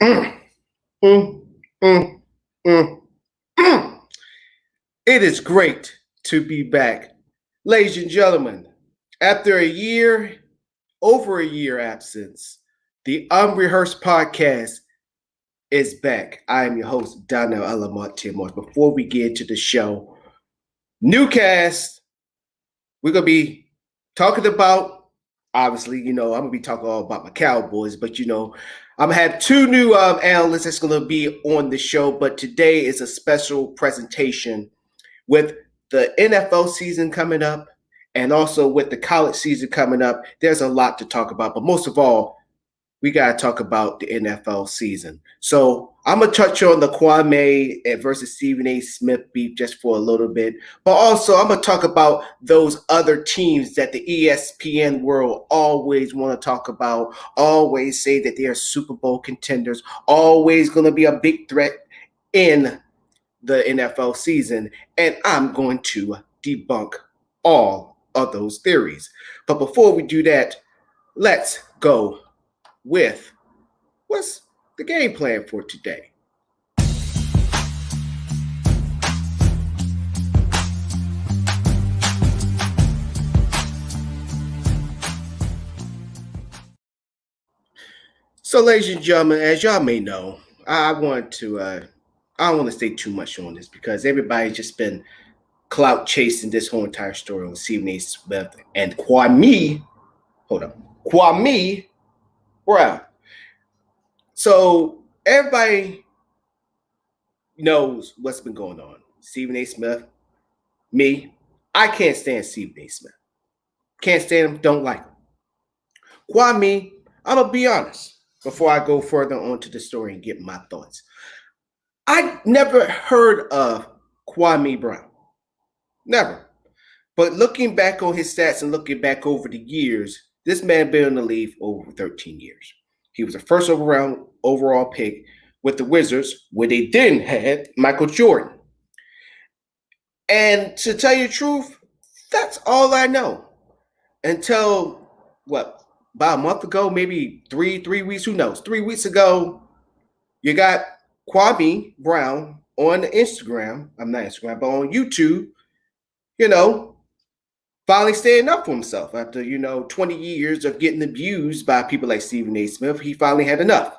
Mm, mm, mm, mm, mm. It is great to be back. Ladies and gentlemen, after over a year absence, the Unrehearsed Podcast is back. I am your host, Donnell Alamont Timors. Before we get into the show, new cast, we're going to be talking about, obviously, I'm going to be talking all about my Cowboys, but, I'm going to have two new analysts that's going to be on the show, but today is a special presentation with the NFL season coming up and also with the college season coming up. There's a lot to talk about, but most of all, we got to talk about the NFL season. So I'm going to touch on the Kwame versus Stephen A. Smith beef just for a little bit. But also, I'm going to talk about those other teams that the ESPN world always want to talk about, always say that they are Super Bowl contenders, always going to be a big threat in the NFL season. And I'm going to debunk all of those theories. But before we do that, let's go with what's the game plan for today. So, ladies and gentlemen, as y'all may know, I don't want to stay too much on this because everybody's just been clout chasing this whole entire story on Stephen A. Smith and Kwame Brown. So everybody knows what's been going on. Stephen A. Smith, me, I can't stand Stephen A. Smith. Can't stand him, don't like him. Kwame, I'm going to be honest before I go further on to the story and get my thoughts. I never heard of Kwame Brown. Never. But looking back on his stats and looking back over the years, this man been in the league for over 13 years. He was the first overall pick with the Wizards, where they then had Michael Jordan. And to tell you the truth, that's all I know. Until, about a month ago, maybe three weeks, who knows? 3 weeks ago, you got Kwame Brown on Instagram. I'm not Instagram, but on YouTube, finally standing up for himself after, 20 years of getting abused by people like Stephen A. Smith. He finally had enough.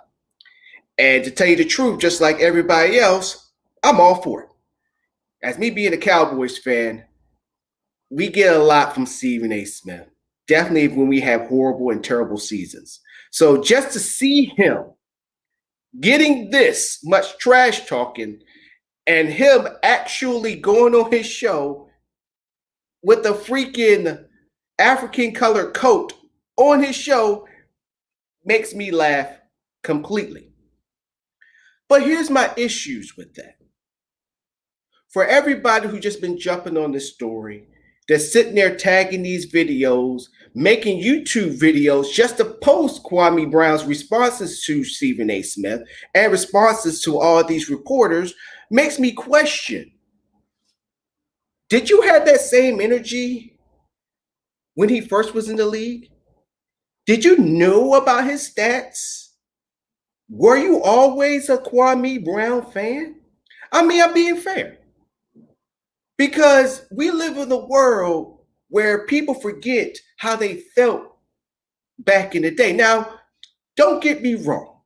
And to tell you the truth, just like everybody else, I'm all for it. As me being a Cowboys fan, we get a lot from Stephen A. Smith. Definitely when we have horrible and terrible seasons. So just to see him getting this much trash talking and him actually going on his show with a freaking African colored coat on his show makes me laugh completely. But here's my issues with that. For everybody who just been jumping on this story, they're sitting there tagging these videos, making YouTube videos just to post Kwame Brown's responses to Stephen A. Smith and responses to all these reporters, makes me question, did you have that same energy when he first was in the league? Did you know about his stats? Were you always a Kwame Brown fan? I mean, I'm being fair. Because we live in a world where people forget how they felt back in the day. Now, don't get me wrong.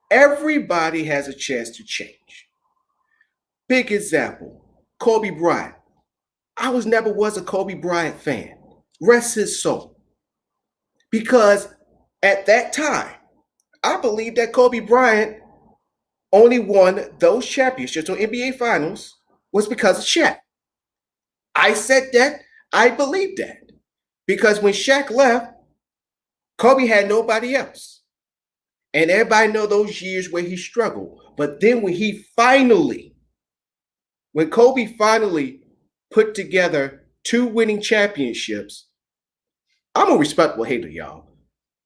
Everybody has a chance to change. Big example, Kobe Bryant. I never was a Kobe Bryant fan. Rest his soul. Because at that time, I believe that Kobe Bryant only won those championships on NBA Finals was because of Shaq. I said that. I believe that. Because when Shaq left, Kobe had nobody else. And everybody know those years where he struggled. But then when Kobe finally put together 2 winning championships, I'm a respectable hater, y'all.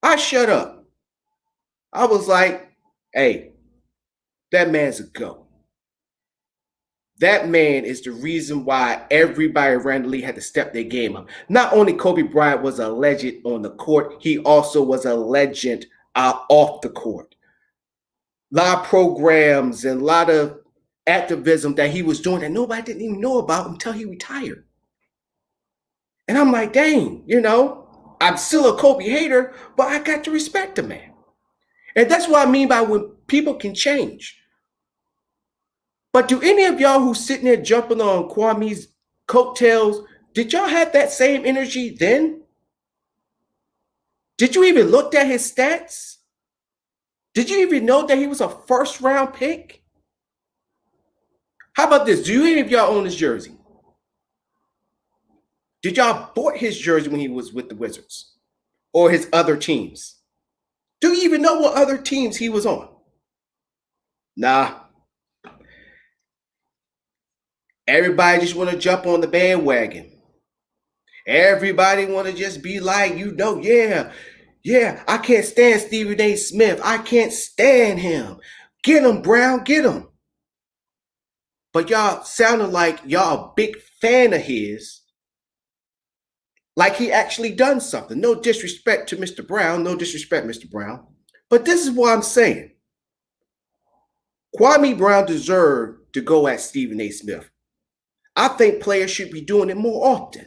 I shut up. I was like, hey, that man's a GOAT. That man is the reason why everybody around the league had to step their game up. Not only Kobe Bryant was a legend on the court, he also was a legend off the court. lot of programs and a lot of activism that he was doing that nobody didn't even know about until he retired. And I'm like, dang, I'm still a Kobe hater, but I got to respect the man. And that's what I mean by when people can change. But do any of y'all who's sitting there jumping on Kwame's coattails, did y'all have that same energy then? Did you even look at his stats? Did you even know that he was a first round pick? How about this? Do any of y'all own his jersey? Did y'all bought his jersey when he was with the Wizards or his other teams? Do you even know what other teams he was on? Nah. Everybody just want to jump on the bandwagon. Everybody want to just be like, yeah, I can't stand Stephen A. Smith. I can't stand him. Get him, Brown, get him. But y'all sounded like y'all a big fan of his. Like he actually done something. No disrespect to Mr. Brown. No disrespect, Mr. Brown. But this is what I'm saying. Kwame Brown deserved to go at Stephen A. Smith. I think players should be doing it more often.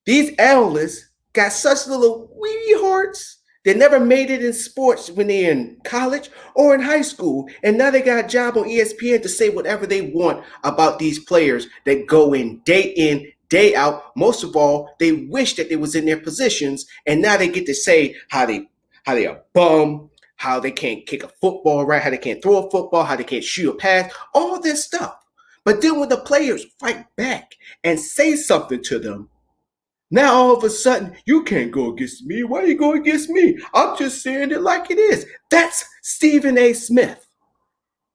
These analysts got such little wee hearts. They never made it in sports when they're in college or in high school. And now they got a job on ESPN to say whatever they want about these players that go in, day out. Most of all, they wish that they was in their positions. And now they get to say how they are bum, how they can't kick a football right, how they can't throw a football, how they can't shoot a pass, all this stuff. But then when the players fight back and say something to them, now all of a sudden, you can't go against me. Why are you going against me? I'm just saying it like it is. That's Stephen A. Smith.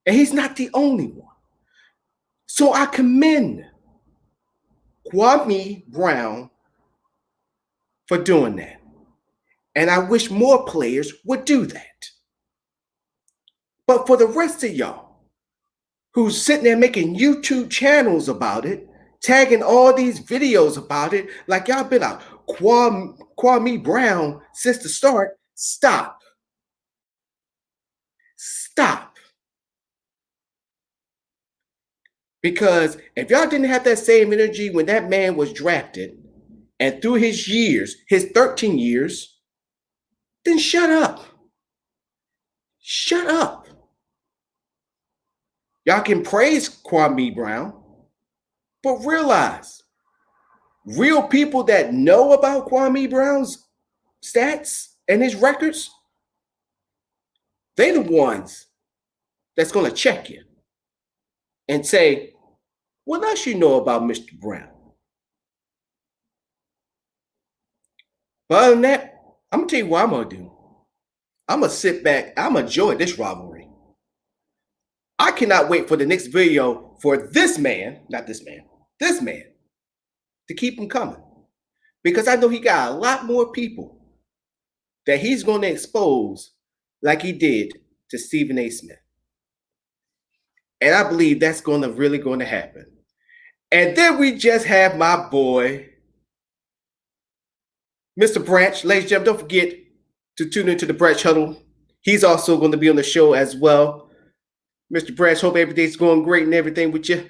And he's not the only one. So I commend Kwame Brown for doing that. And I wish more players would do that. But for the rest of y'all who's sitting there making YouTube channels about it, tagging all these videos about it, like y'all been a Kwame Brown since the start, stop. Stop. Because if y'all didn't have that same energy when that man was drafted and through his years, his 13 years, then shut up. Shut up. Y'all can praise Kwame Brown, but realize real people that know about Kwame Brown's stats and his records, they're the ones that's going to check you and say, what else you know about Mr. Brown? But other than that, I'm going to tell you what I'm going to do. I'm going to sit back. I'm going to enjoy this rivalry. I cannot wait for the next video for this man to keep him coming. Because I know he got a lot more people that he's going to expose like he did to Stephen A. Smith. And I believe that's really going to happen. And then we just have my boy, Mr. Branch. Ladies and gentlemen, don't forget to tune into the Branch Huddle. He's also going to be on the show as well. Mr. Branch, hope everything's going great and everything with you.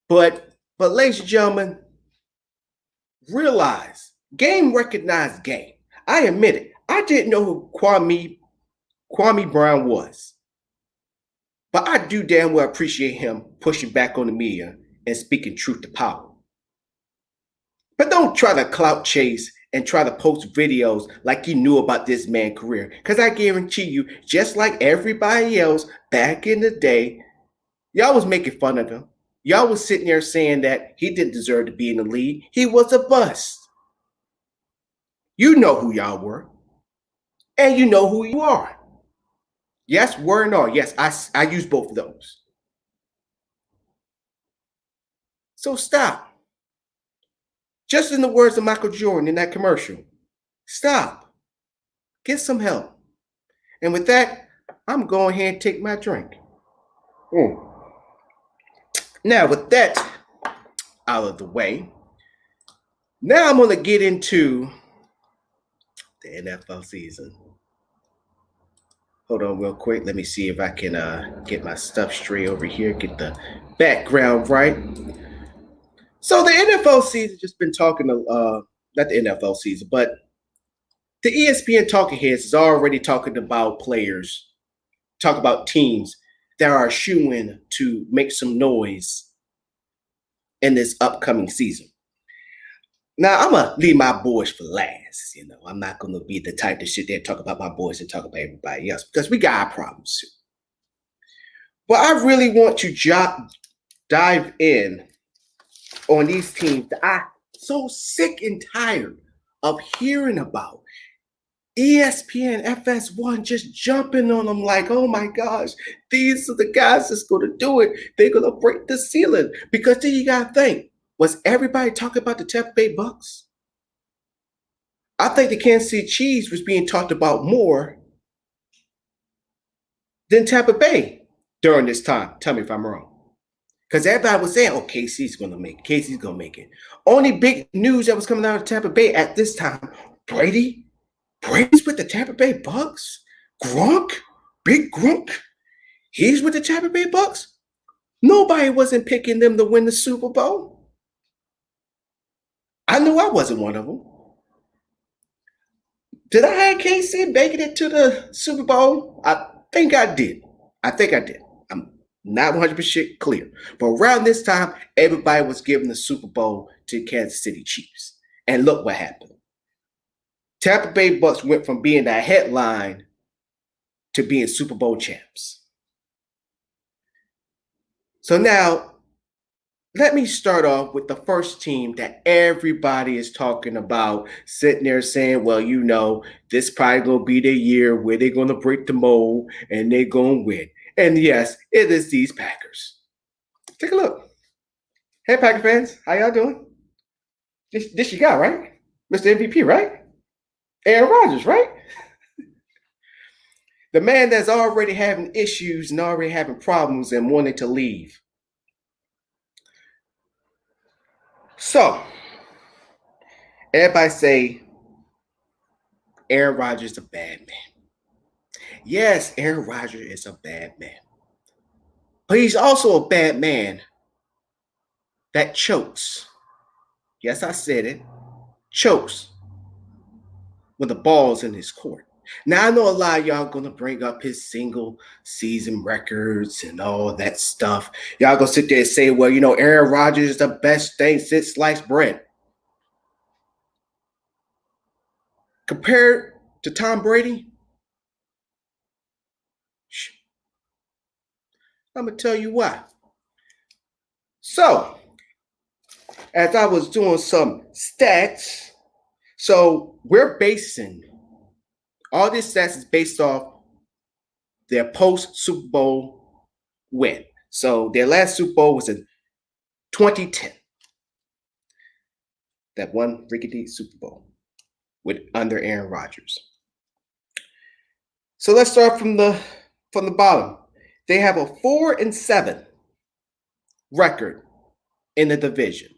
But ladies and gentlemen, realize game recognized game. I admit it. I didn't know who Kwame Brown was. But I do damn well appreciate him pushing back on the media and speaking truth to power. But don't try to clout chase and try to post videos like you knew about this man's career. Because I guarantee you, just like everybody else back in the day, y'all was making fun of him. Y'all was sitting there saying that he didn't deserve to be in the league. He was a bust. You know who y'all were. And you know who you are. Yes, were and are. Yes, I use both of those. So stop. Just in the words of Michael Jordan in that commercial, stop. Get some help. And with that, I'm going ahead and take my drink. Now, with that out of the way, now I'm going to get into the NFL season. Hold on real quick. Let me see if I can get my stuff straight over here, get the background right. So the NFL season just been talking to not the NFL season, but the ESPN talking heads is already talking about players, talk about teams that are shooing to make some noise in this upcoming season. Now I'm gonna leave my boys for last. I'm not gonna be the type to sit there and talk about my boys and talk about everybody else because we got our problems too. But I really want to dive in on these teams that I'm so sick and tired of hearing about. ESPN, FS1 just jumping on them like, oh my gosh, these are the guys that's going to do it. They're going to break the ceiling. Because then you got to think, was everybody talking about the Tampa Bay Bucks? I think the Kansas City Chiefs was being talked about more than Tampa Bay during this time. Tell me if I'm wrong. Because everybody was saying, oh, KC's going to make it. KC's going to make it. Only big news that was coming out of Tampa Bay at this time, Brady's with the Tampa Bay Bucks. Gronk, big Gronk, he's with the Tampa Bay Bucks. Nobody wasn't picking them to win the Super Bowl. I knew I wasn't one of them. Did I have KC making it to the Super Bowl? I think I did. I'm not 100% clear. But around this time, everybody was giving the Super Bowl to Kansas City Chiefs. And look what happened. Tampa Bay Bucks went from being that headline to being Super Bowl champs. So now, let me start off with the first team that everybody is talking about, sitting there saying, well, this probably going to be the year where they're going to break the mold and they're going to win. And yes, it is these Packers. Take a look. Hey, Packer fans, how y'all doing? This you got, right? Mr. MVP, right? Aaron Rodgers, right? The man that's already having issues and already having problems and wanting to leave. So, everybody say Aaron Rodgers is a bad man. Yes, Aaron Rodgers is a bad man. But he's also a bad man that chokes. Yes, I said it. Chokes when the ball's in his court. Now, I know a lot of y'all going to bring up his single season records and all that stuff. Y'all going to sit there and say, Aaron Rodgers is the best thing since sliced bread. Compared to Tom Brady, I'm going to tell you why. So, as I was doing some stats, so we're basing all this stats is based off their post Super Bowl win. So their last Super Bowl was in 2010. That one rickety Super Bowl with under Aaron Rodgers. So let's start from the bottom. They have a 4-7 record in the division.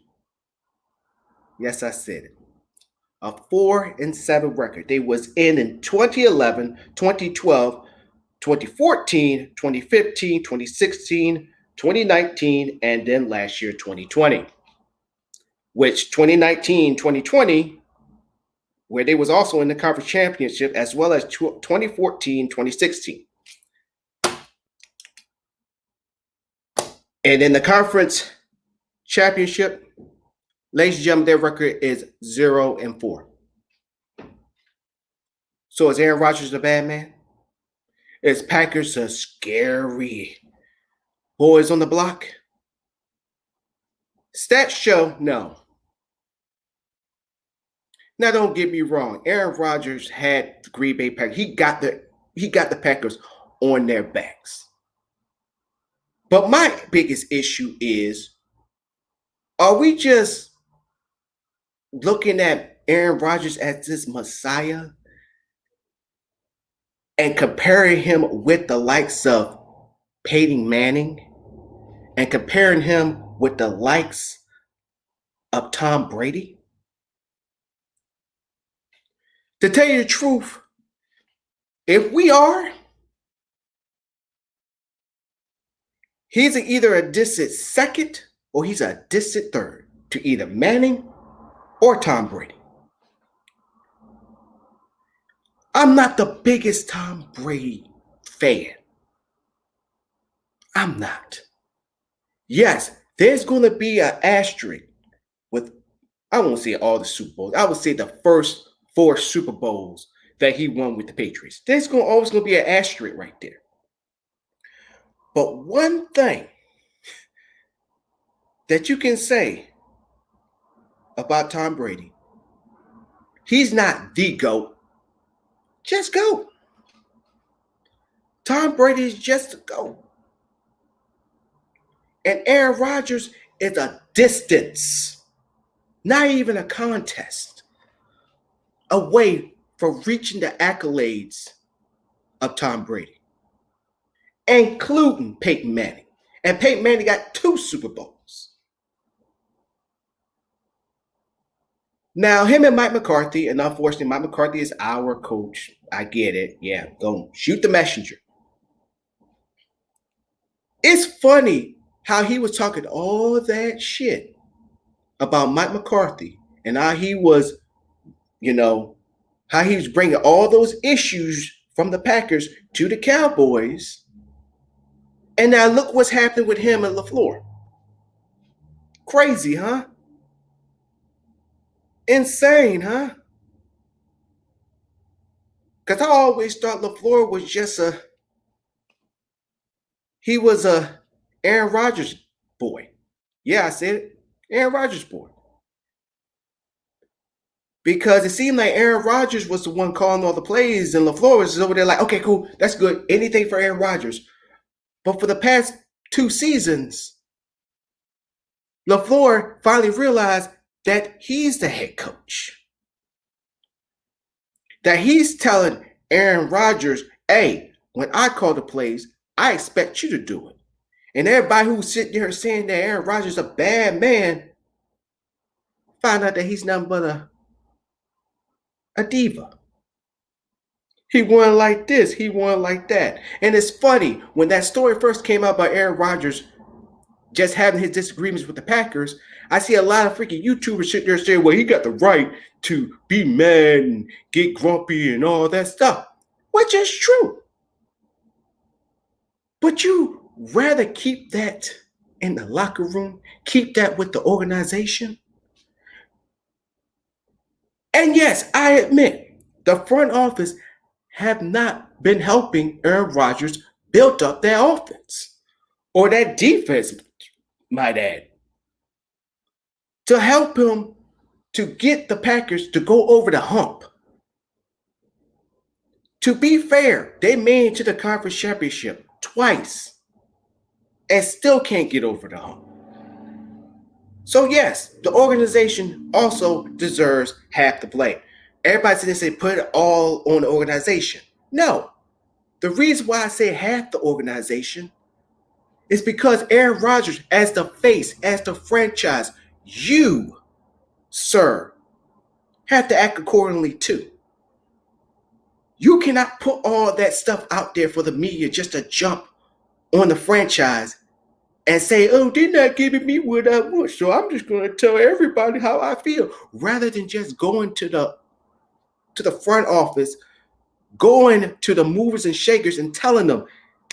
Yes, I said it. A 4-7 record. They was in 2011, 2012, 2014, 2015, 2016, 2019, and then last year, 2020. Which 2019, 2020, where they was also in the conference championship, as well as 2014, 2016. And in the conference championship, ladies and gentlemen, their record is 0-4. So is Aaron Rodgers a bad man? Is Packers a scary boys on the block? Stats show no. Now, don't get me wrong. Aaron Rodgers had the Green Bay Packers. He got the Packers on their backs. But my biggest issue is, are we just looking at Aaron Rodgers as this messiah and comparing him with the likes of Peyton Manning and comparing him with the likes of Tom Brady? To tell you the truth, if we are, He's either a distant second or he's a distant third to either Manning or Tom Brady. I'm not the biggest Tom Brady fan. I'm not. Yes, there's going to be an asterisk with, I won't say all the Super Bowls. I would say the first 4 Super Bowls that he won with the Patriots. There's always going to be an asterisk right there. But one thing that you can say about Tom Brady, he's not the GOAT. Just GOAT. Tom Brady is just a GOAT. And Aaron Rodgers is a distance, not even a contest, away from reaching the accolades of Tom Brady, including Peyton Manning. And Peyton Manning got 2 Super Bowls. Now, him and Mike McCarthy, and unfortunately, Mike McCarthy is our coach. I get it. Yeah, go shoot the messenger. It's funny how he was talking all that shit about Mike McCarthy and how he was, how he was bringing all those issues from the Packers to the Cowboys. And now look what's happening with him and LaFleur. Crazy, huh? Insane, huh? Because I always thought LaFleur was just he was a Aaron Rodgers boy. Yeah, I said it. Aaron Rodgers boy. Because it seemed like Aaron Rodgers was the one calling all the plays, and LaFleur was over there like, okay, cool, that's good. Anything for Aaron Rodgers. But for the past 2 seasons, LaFleur finally realized that he's the head coach. That he's telling Aaron Rodgers, hey, when I call the plays, I expect you to do it. And everybody who's sitting there saying that Aaron Rodgers is a bad man, find out that he's nothing but a diva. He won like this, he won like that. And it's funny, when that story first came out about Aaron Rodgers just having his disagreements with the Packers, I see a lot of freaking YouTubers sitting there saying, well, he got the right to be mad and get grumpy and all that stuff, which is true. But you rather keep that in the locker room, keep that with the organization? And yes, I admit, the front office have not been helping Aaron Rodgers build up their offense or that defense, might add, to help him to get the Packers to go over the hump. To be fair, they made it to the conference championship twice and still can't get over the hump. So yes, the organization also deserves half the blame. Everybody's going to say put it all on the organization. No. The reason why I say half the organization is because Aaron Rodgers, as the face, as the franchise, you, sir, have to act accordingly too. You cannot put all that stuff out there for the media just to jump on the franchise and say, oh, they're not giving me what I want, so I'm just going to tell everybody how I feel, rather than just going to the front office, going to the movers and shakers and telling them,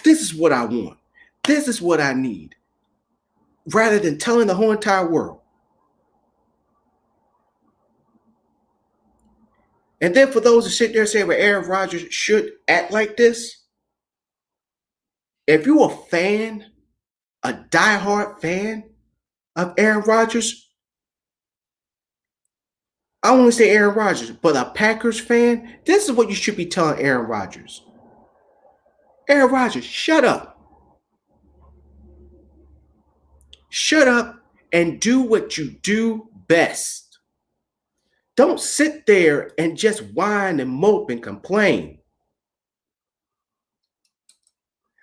this is what I want, this is what I need, rather than telling the whole entire world. And then for those who sit there saying, well, Aaron Rodgers should act like this, if you're a fan, a diehard fan of Aaron Rodgers, I don't want to say Aaron Rodgers, but a Packers fan, this is what you should be telling Aaron Rodgers. Aaron Rodgers, shut up. Shut up and do what you do best. Don't sit there and just whine and mope and complain.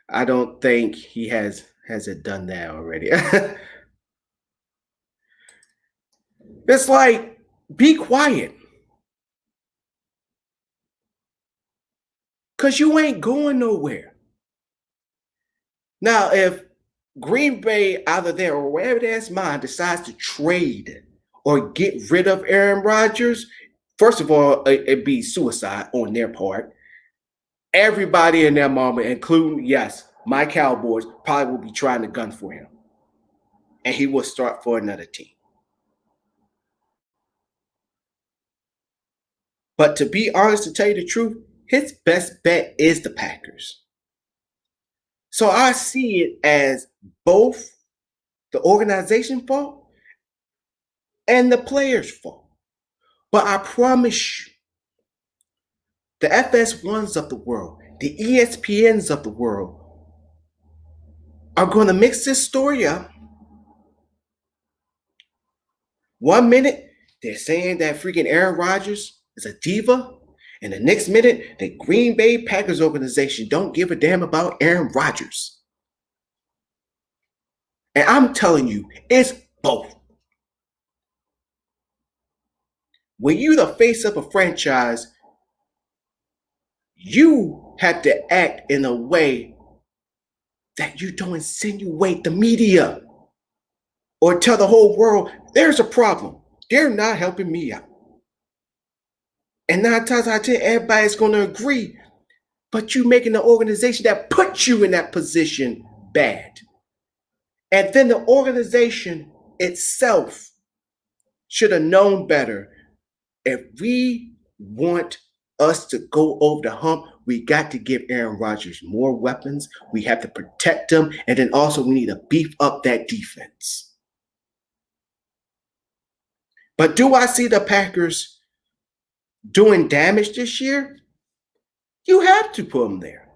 I don't think he has it done that already. It's like, be quiet. Because you ain't going nowhere. Now, if Green Bay, either there or wherever there's mind, decides to trade or get rid of Aaron Rodgers, first of all, it'd be suicide on their part. Everybody in that moment, including, yes, my Cowboys, probably will be trying to gun for him. And he will start for another team. But to be honest, to tell you the truth, his best bet is the Packers. So I see it as both the organization fault and the players' fault. But I promise you, the FS1s of the world, the ESPNs of the world are going to mix this story up. One minute, they're saying that freaking Aaron Rodgers is a diva. And the next minute, the Green Bay Packers organization don't give a damn about Aaron Rodgers. And I'm telling you, it's both. When you're the face of a franchise, you have to act in a way that you don't insinuate the media or tell the whole world there's a problem. They're not helping me out. And 9 times out of 10, everybody's going to agree. But you making the organization that puts you in that position bad. And then the organization itself should have known better. If we want us to go over the hump, we got to give Aaron Rodgers more weapons. We have to protect him. And then also we need to beef up that defense. But do I see the Packers doing damage this year? You have to put them there.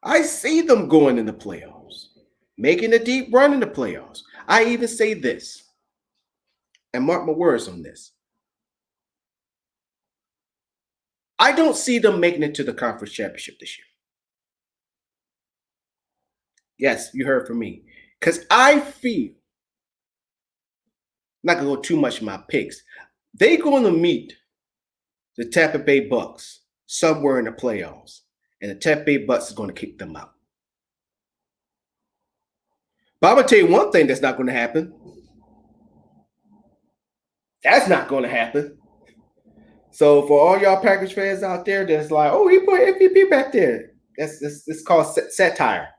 I see them going in the playoffs, making a deep run in the playoffs. I even say this, and mark my words on this. I don't see them making it to the conference championship this year. Yes, you heard from me. Because I feel, I'm not going to go too much in my picks, they're going to meet the Tampa Bay Bucks somewhere in the playoffs. And the Tampa Bay Bucks is going to kick them out. But I'm going to tell you one thing that's not going to happen. That's not going to happen. So for all y'all Packers fans out there that's like, oh, he put MVP back there. That's called satire.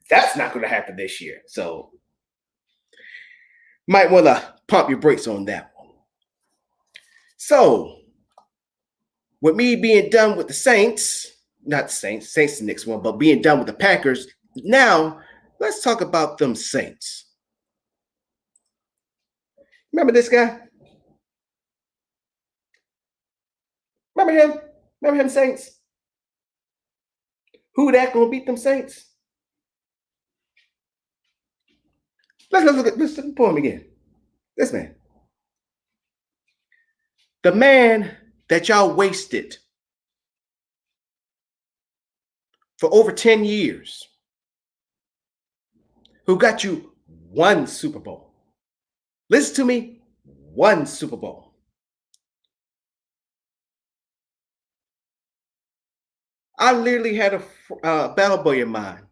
That's not going to happen this year. So might want to pump your brakes on that one. So with me being done with the Saints, not the Saints the next one, but being done with the Packers, now let's talk about them Saints. Remember this guy? Remember him? Remember him, Saints? Who that gonna beat them Saints? Let's pull him again. This man. The man that y'all wasted for over 10 years, who got you one Super Bowl. Listen to me, one Super Bowl. I literally had a battle boy of mine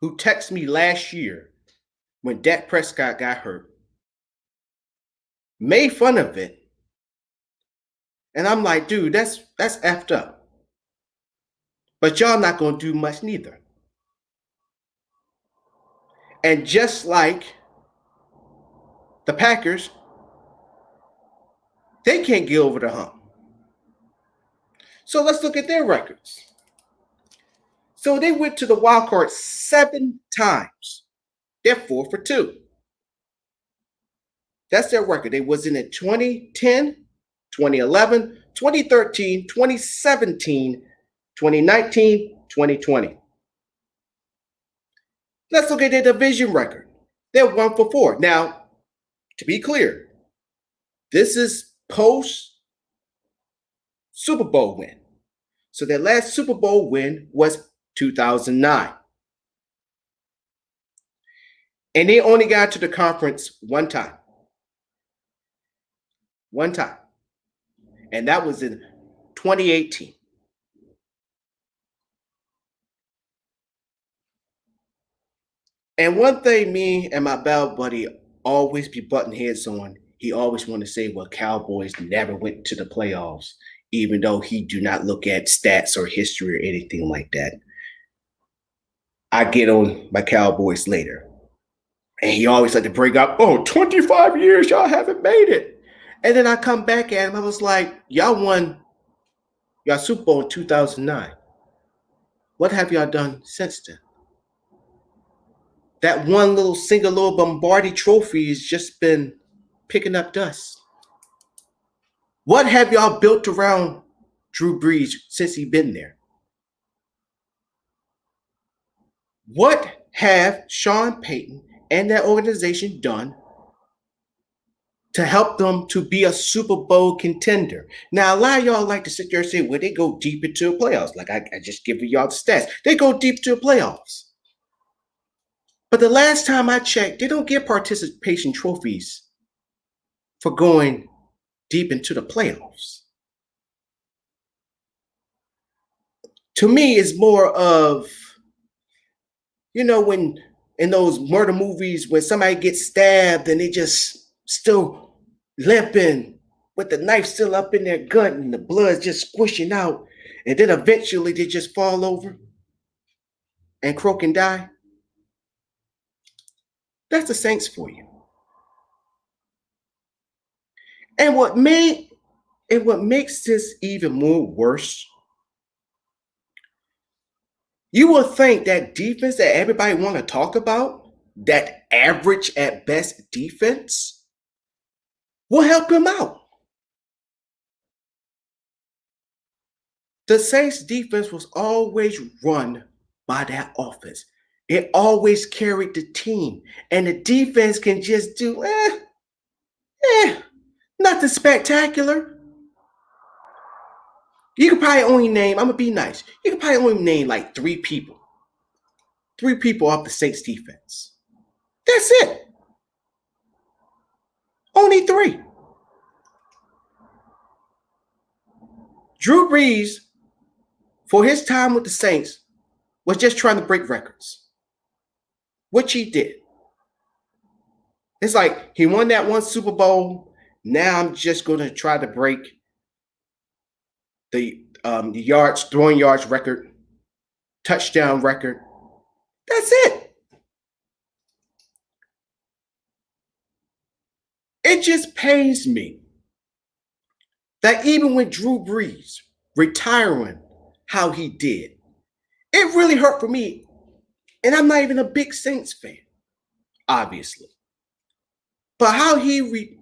who texted me last year when Dak Prescott got hurt, made fun of it, and I'm like, dude, that's effed up. But y'all not gonna do much neither. And just like the Packers, they can't get over the hump. So let's look at their records. So they went to the wild card 7 times. They're 4 for 2. That's their record. They was in it 2010, 2011, 2013, 2017, 2019, 2020. Let's look at their division record. They're 1 for 4. Now, to be clear, this is post Super Bowl win. So their last Super Bowl win was 2009. And they only got to the conference one time. One time. And that was in 2018. And one thing me and my bell buddy always be button heads on, he always want to say, well, Cowboys never went to the playoffs, even though he do not look at stats or history or anything like that. I get on my Cowboys later. And he always like to bring up, oh, 25 years, y'all haven't made it. And then I come back at him, I was like, y'all won y'all Super Bowl in 2009. What have y'all done since then? That one little single little Bombardier trophy has just been picking up dust. What have y'all built around Drew Brees since he been there? What have Sean Payton and that organization done to help them to be a Super Bowl contender? Now, a lot of y'all like to sit there and say, well, they go deep into the playoffs. Like I just give y'all the stats. They go deep to the playoffs. But the last time I checked, they don't get participation trophies for going deep into the playoffs. To me, it's more of, when in those murder movies when somebody gets stabbed and they just still limping with the knife still up in their gut and the blood just squishing out, and then eventually they just fall over and croak and die. That's the Saints for you. And what makes this even more worse, you will think that defense that everybody want to talk about, that average at best defense, will help him out. The Saints defense was always run by that offense. It always carried the team. And the defense can just do nothing spectacular. You could probably only name, I'm gonna be nice. You could probably only name like three people. Three people off the Saints defense. That's it. Only three. Drew Brees, for his time with the Saints, was just trying to break records, which he did. It's like he won that one Super Bowl. Now I'm just going to try to break the throwing yards record, touchdown record. That's it. It just pains me that even with Drew Brees retiring how he did, it really hurt for me. And I'm not even a big Saints fan, obviously. But how he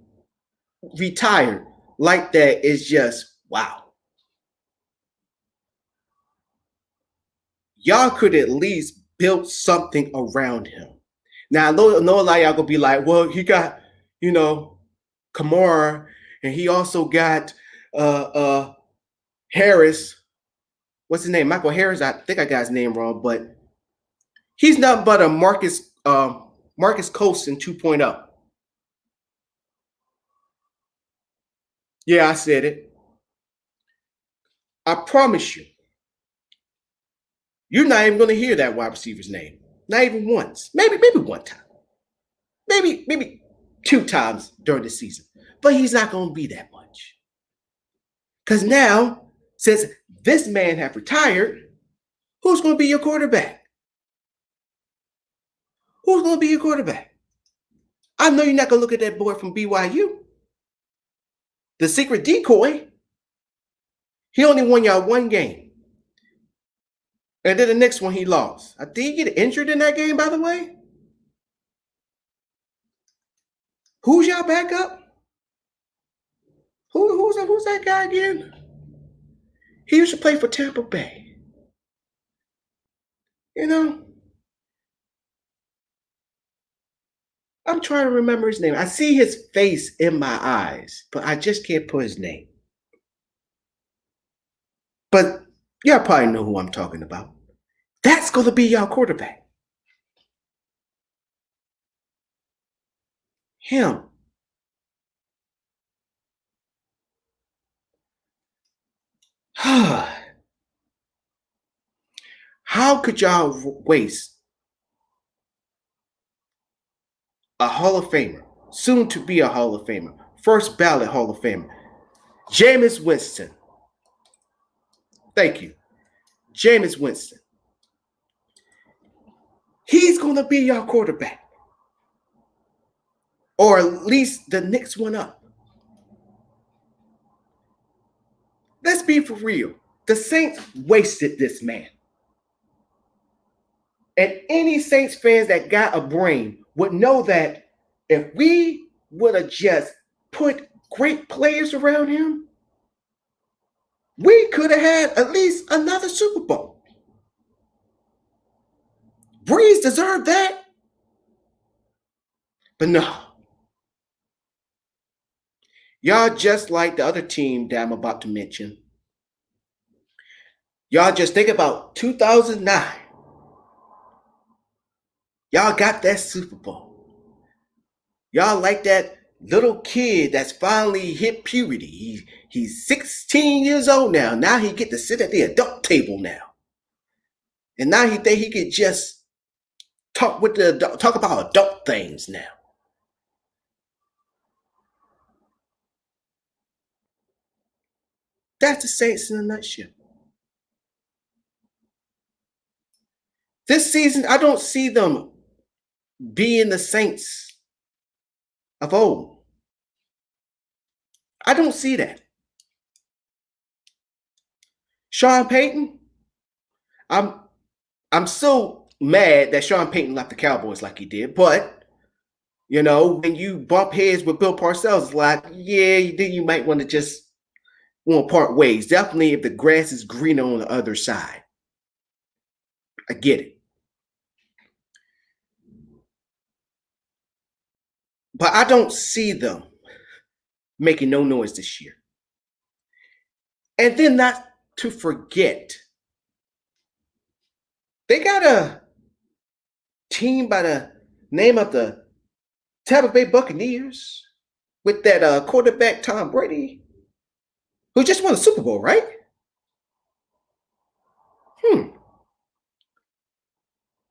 retired like that is just wow. Y'all could at least build something around him. Now, I know a lot of y'all gonna be like, well, he got, Kamara, and he also got Harris. What's his name? Michael Harris. I think I got his name wrong, but he's nothing but a Marcus Colston 2.0. Yeah, I said it. I promise you, you're not even going to hear that wide receiver's name. Not even once. Maybe one time. Maybe two times during the season. But he's not going to be that much. Because now, since this man have retired, who's going to be your quarterback? Who's going to be your quarterback? I know you're not going to look at that boy from BYU. The secret decoy. He only won y'all one game. And then the next one he lost. Did he get injured in that game, by the way? Who's y'all backup? Who's that guy again? He used to play for Tampa Bay. I'm trying to remember his name. I see his face in my eyes, but I just can't put his name. But y'all probably know who I'm talking about. That's going to be y'all quarterback. Him. How could y'all waste a Hall of Famer, soon to be a Hall of Famer, first ballot Hall of Famer, Jameis Winston. Thank you. Jameis Winston. He's going to be your quarterback. Or at least the next one up. Let's be for real. The Saints wasted this man. And any Saints fans that got a brain would know that if we would have just put great players around him, we could have had at least another Super Bowl. Breeze deserved that. But no. Y'all just like the other team that I'm about to mention. Y'all just think about 2009. Y'all got that Super Bowl. Y'all like that little kid that's finally hit puberty. He's 16 years old now. Now he get to sit at the adult table now. And now he think he could just talk about adult things now. That's the Saints in a nutshell. This season, I don't see them being the Saints of old. I don't see that. Sean Payton, I'm so mad that Sean Payton left the Cowboys like he did, but you know, when you bump heads with Bill Parcells, it's like, yeah, you might want to just part ways. Definitely if the grass is greener on the other side. I get it. But I don't see them making no noise this year. And then not to forget, they got a team by the name of the Tampa Bay Buccaneers with that quarterback Tom Brady, who just won a Super Bowl, right?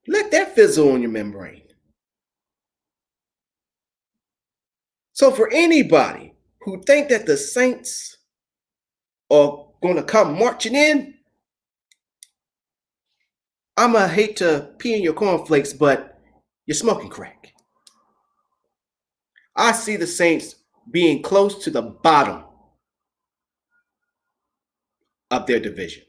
Let that fizzle on your membrane. So for anybody who think that the Saints are going to come marching in, I'm going to hate to pee in your cornflakes, but you're smoking crack. I see the Saints being close to the bottom of their division.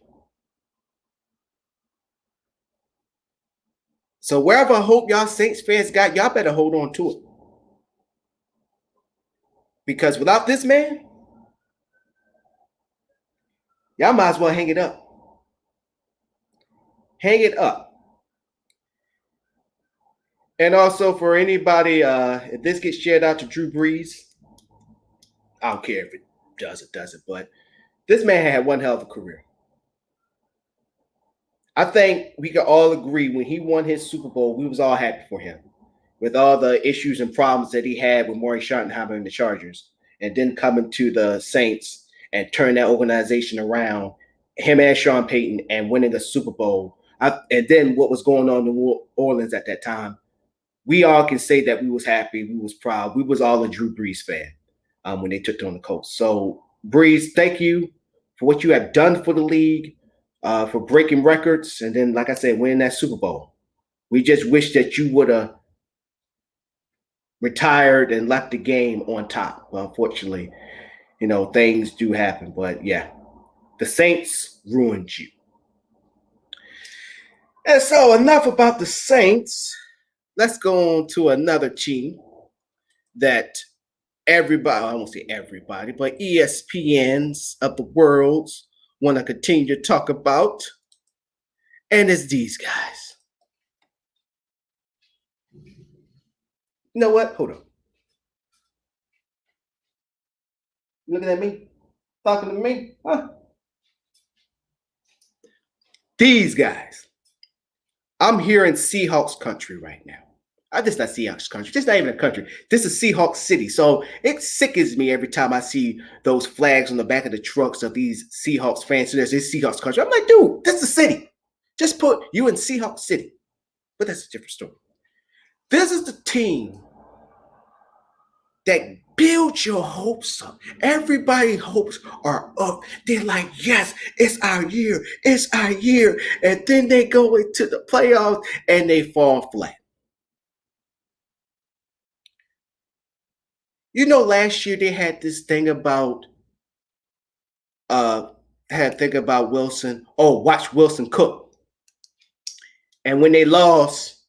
So wherever hope y'all Saints fans got, y'all better hold on to it. Because without this man, y'all might as well hang it up. Hang it up. And also for anybody, if this gets shared out to Drew Brees, I don't care if it does or doesn't, but this man had one hell of a career. I think we can all agree when he won his Super Bowl, we was all happy for him. With all the issues and problems that he had with Maury Schottenheimer and the Chargers, and then coming to the Saints and turn that organization around, him and Sean Payton, and winning the Super Bowl. And then what was going on in New Orleans at that time, we all can say that we was happy, we was proud, we was all a Drew Brees fan when they took on the Colts. So Brees, thank you for what you have done for the league, for breaking records, and then, like I said, winning that Super Bowl. We just wish that you would have retired and left the game on top. Well, unfortunately, you know, things do happen. But yeah, the Saints ruined you. And so enough about the Saints. Let's go on to another team that everybody, I won't say everybody, but ESPNs of the world want to continue to talk about. And it's these guys. You know what? Hold on. You looking at me? Talking to me? Huh? These guys. I'm here in Seahawks country right now. This is not Seahawks country. This is not even a country. This is Seahawks City. So it sickens me every time I see those flags on the back of the trucks of these Seahawks fans. So there's this Seahawks country. I'm like, dude, this is the city. Just put you in Seahawks City. But that's a different story. This is the team that build your hopes up. Everybody's hopes are up. They're like, yes, it's our year. It's our year. And then they go into the playoffs and they fall flat. You know, last year they had this thing about uh had a thing about Wilson. Oh, watch Wilson cook. And when they lost,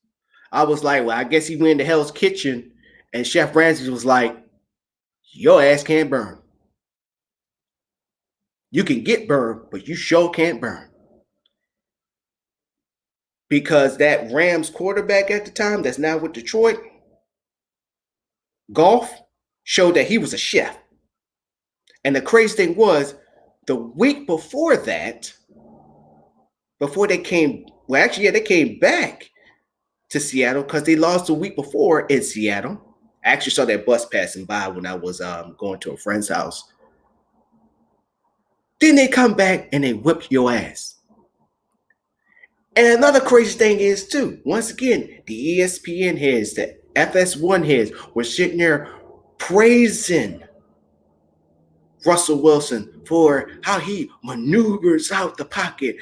I was like, well, I guess he went to Hell's Kitchen. And Chef Ramsay was like, your ass can't burn. You can get burned, but you sure can't burn. Because that Rams quarterback at the time, that's now with Detroit, Golf, showed that he was a chef. And the crazy thing was, the week before that, before they came, well, actually, yeah, they came back to Seattle because they lost the week before in Seattle. I actually saw that bus passing by when I was going to a friend's house. Then they come back and they whip your ass. And another crazy thing is, too, once again, the ESPN heads, the FS1 heads were sitting there praising Russell Wilson for how he maneuvers out the pocket,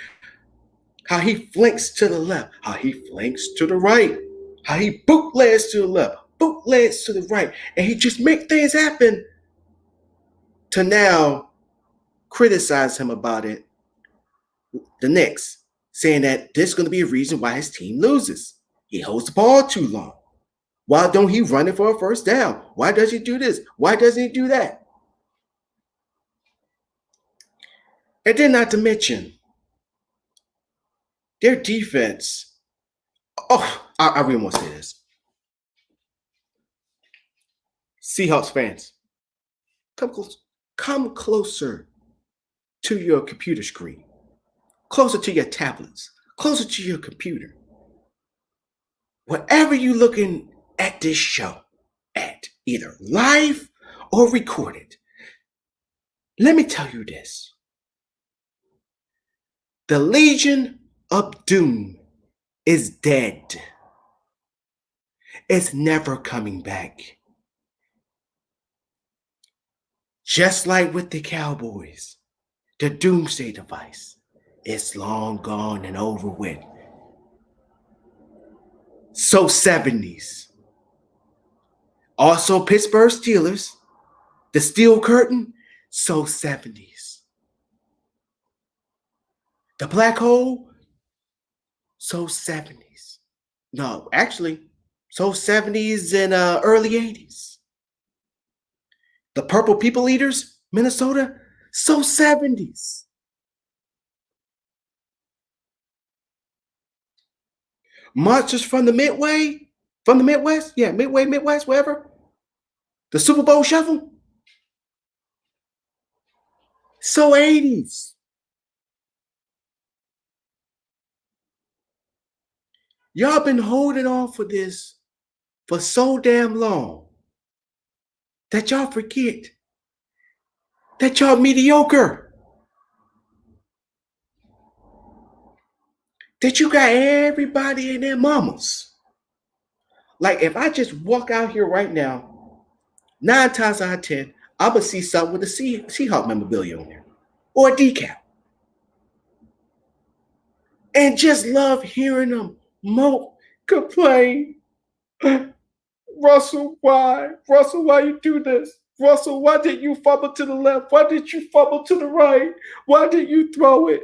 how he flanks to the left, how he flanks to the right, how he bootlegs to the left, bootlegs to the right, and he just make things happen. To now criticize him about it the Knicks, saying that this is going to be a reason why his team loses. He holds the ball too long. Why don't he run it for a first down? Why does he do this? Why doesn't he do that? And then not to mention, their defense. Oh, I really want to say this. Seahawks fans, come closer to your computer screen, closer to your tablets, closer to your computer. Wherever you're looking at this show, at either live or recorded, let me tell you this. The Legion of Doom is dead. It's never coming back. Just like with the Cowboys, the doomsday device is long gone and over with. So 70s. Also Pittsburgh Steelers, the Steel Curtain, so 70s. The Black Hole, so 70s. No, actually, so 70s and early 80s. The Purple People Eaters, Minnesota, so 70s. Monsters from the Midway, from the Midwest, yeah, Midway, Midwest, wherever. The Super Bowl Shuffle, so 80s. Y'all been holding on for this for so damn long that y'all forget that y'all mediocre. That you got everybody and their mamas. Like if I just walk out here right now, 9 times out of 10, I'm gonna see something with a Seahawk memorabilia on there or a decal. And just love hearing them mope, complain. Russell, why? Russell, why you do this? Russell, why did you fumble to the left? Why did you fumble to the right? Why did you throw it?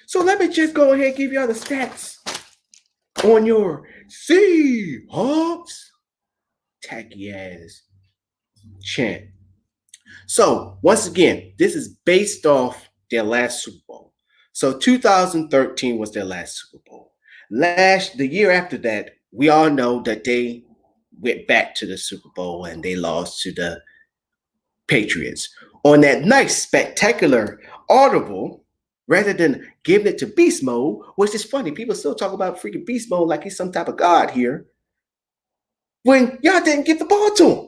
So let me just go ahead and give y'all the stats on your Seahawks tacky ass chant. So once again, this is based off their last Super Bowl. So 2013 was their last Super Bowl. The year after that, we all know that they went back to the Super Bowl and they lost to the Patriots. On that nice, spectacular, audible, rather than giving it to beast mode, which is funny. People still talk about freaking beast mode like he's some type of god here, when y'all didn't give the ball to him.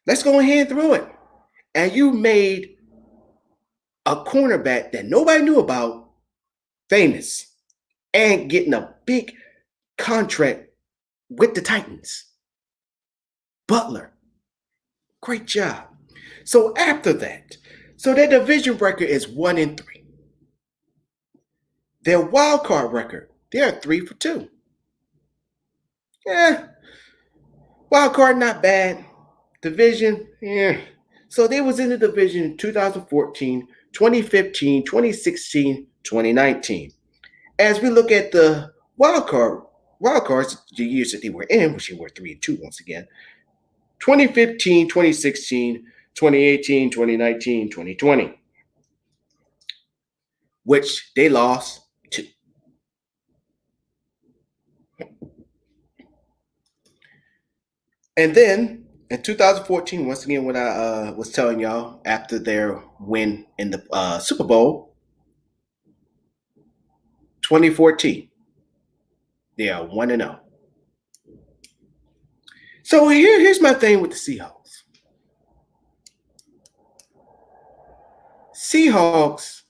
Let's go ahead and throw it. And you made a cornerback that nobody knew about famous and getting a big contract with the Titans. Butler, great job. So after that, so their division record is 1-3. Their wild card record, they are 3-2. Yeah, wild card not bad. Division, yeah. So they was in the division in 2014, 2015, 2016, 2019. As we look at the wild cards, the years that they were in, which they were 3-2 once again, 2015, 2016, 2018, 2019, 2020, which they lost to. And then in 2014, once again, when I was telling y'all after their win in the Super Bowl, 2014, they are 1-0. So here's my thing with the Seahawks. Seahawks,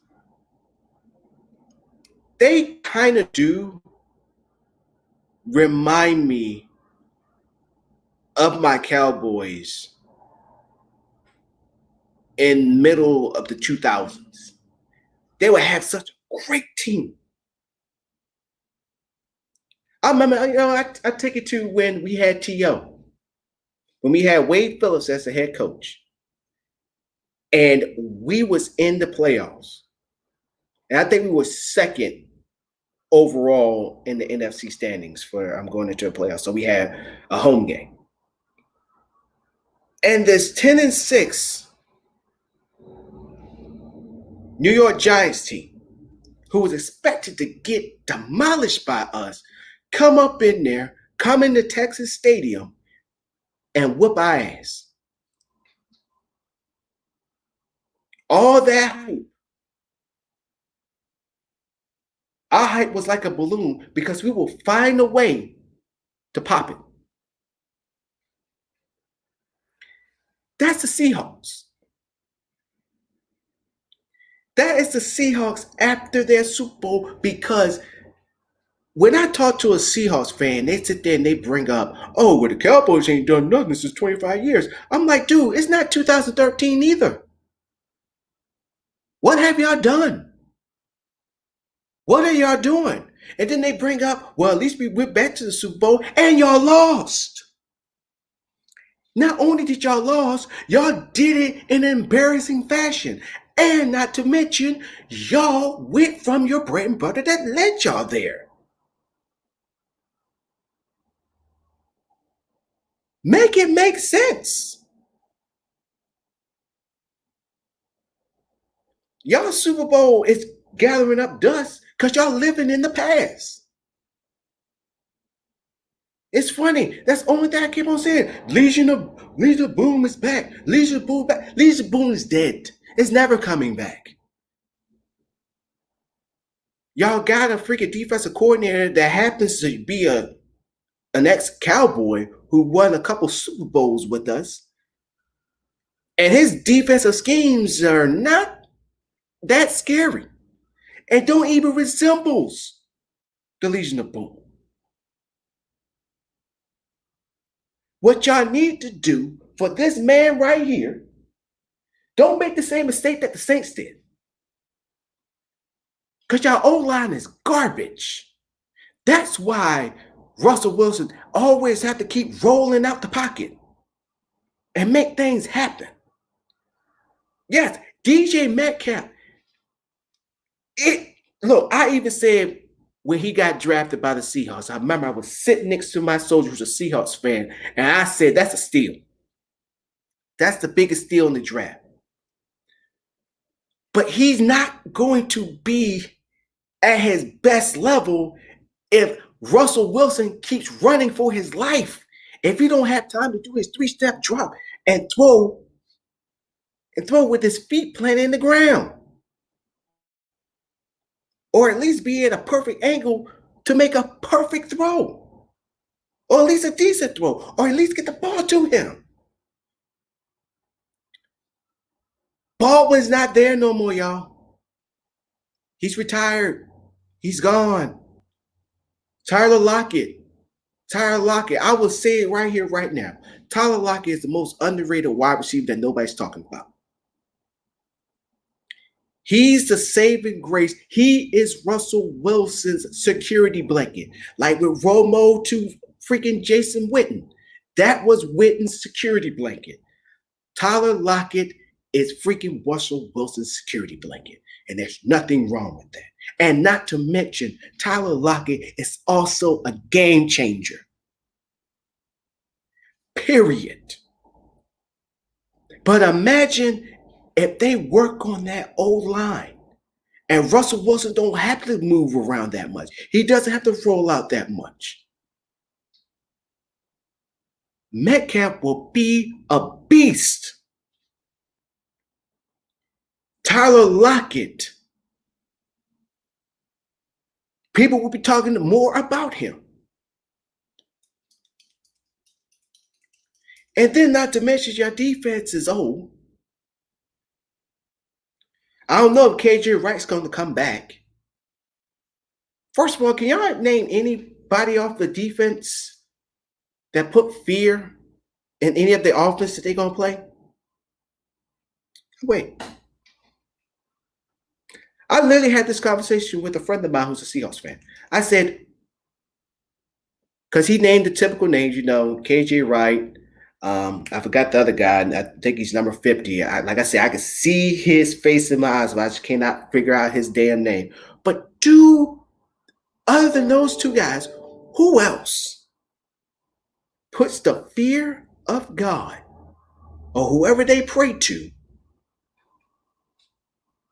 they kind of do remind me of my Cowboys in middle of the 2000s. They would have such a great team. I remember, I take it to when we had T.O., when we had Wade Phillips as the head coach, and we was in the playoffs. And I think we were second overall in the NFC standings for I'm going into a playoff. So we had a home game. And this 10-6 New York Giants team, who was expected to get demolished by us, come up in there, come into Texas Stadium, and whoop our ass. All that hype. Our hype was like a balloon because we will find a way to pop it. That's the Seahawks. That is the Seahawks after their Super Bowl, because when I talk to a Seahawks fan, they sit there and they bring up, oh, well, the Cowboys ain't done nothing since 25 years. I'm like, dude, it's not 2013 either. What have y'all done? What are y'all doing? And then they bring up, well, at least we went back to the Super Bowl and y'all lost. Not only did y'all lose, y'all did it in an embarrassing fashion. And not to mention, y'all went from your bread and butter that led y'all there. Make it make sense. Y'all Super Bowl is gathering up dust because y'all living in the past. It's funny. That's the only thing I keep on saying. Legion of Boom is back. Legion of Boom back. Legion of Boom is dead. It's never coming back. Y'all got a freaking defensive coordinator that happens to be an ex-Cowboy who won a couple Super Bowls with us. And his defensive schemes are not that scary and don't even resembles the Legion of Boom. What y'all need to do for this man right here, don't make the same mistake that the Saints did. Because y'all O-line is garbage. That's why Russell Wilson always have to keep rolling out the pocket and make things happen. Yes, DJ Metcalf. Look, I even said when he got drafted by the Seahawks, I remember I was sitting next to my soldier who's a Seahawks fan, and I said, that's a steal. That's the biggest steal in the draft. But he's not going to be at his best level if Russell Wilson keeps running for his life. If he don't have time to do his three-step drop and throw with his feet planted in the ground. Or at least be at a perfect angle to make a perfect throw. Or at least a decent throw. Or at least get the ball to him. Baldwin's not there no more, y'all. He's retired. He's gone. Tyler Lockett. Tyler Lockett, I will say it right here, right now. Tyler Lockett is the most underrated wide receiver that nobody's talking about. He's the saving grace. He is Russell Wilson's security blanket. Like with Romo to freaking Jason Witten. That was Witten's security blanket. Tyler Lockett is freaking Russell Wilson's security blanket. And there's nothing wrong with that. And not to mention, Tyler Lockett is also a game changer. Period. But imagine if they work on that O-line and Russell Wilson don't have to move around that much. He doesn't have to roll out that much. Metcalf will be a beast. Tyler Lockett. People will be talking more about him. And then not to mention your defense is old. I don't know if KJ Wright's going to come back. First of all, can y'all name anybody off the defense that put fear in any of the offense that they're going to play? Wait. I literally had this conversation with a friend of mine who's a Seahawks fan. I said, because he named the typical names, KJ Wright. I forgot the other guy. I think he's number 50. Like I said, I can see his face in my eyes, but I just cannot figure out his damn name. But other than those two guys, who else puts the fear of God or whoever they pray to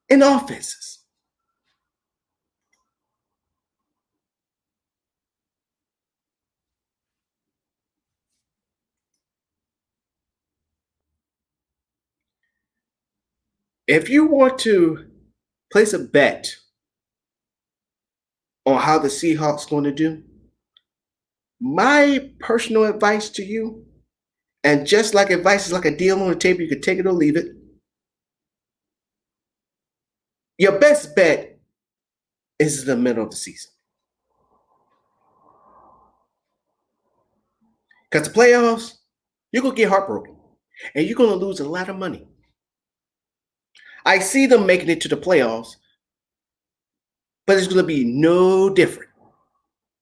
in offenses? If you want to place a bet on how the Seahawks going to do, my personal advice to you, and just like advice is like a deal on the table, you can take it or leave it. Your best bet is in the middle of the season. Because the playoffs, you're going to get heartbroken. And you're going to lose a lot of money. I see them making it to the playoffs, but it's going to be no different.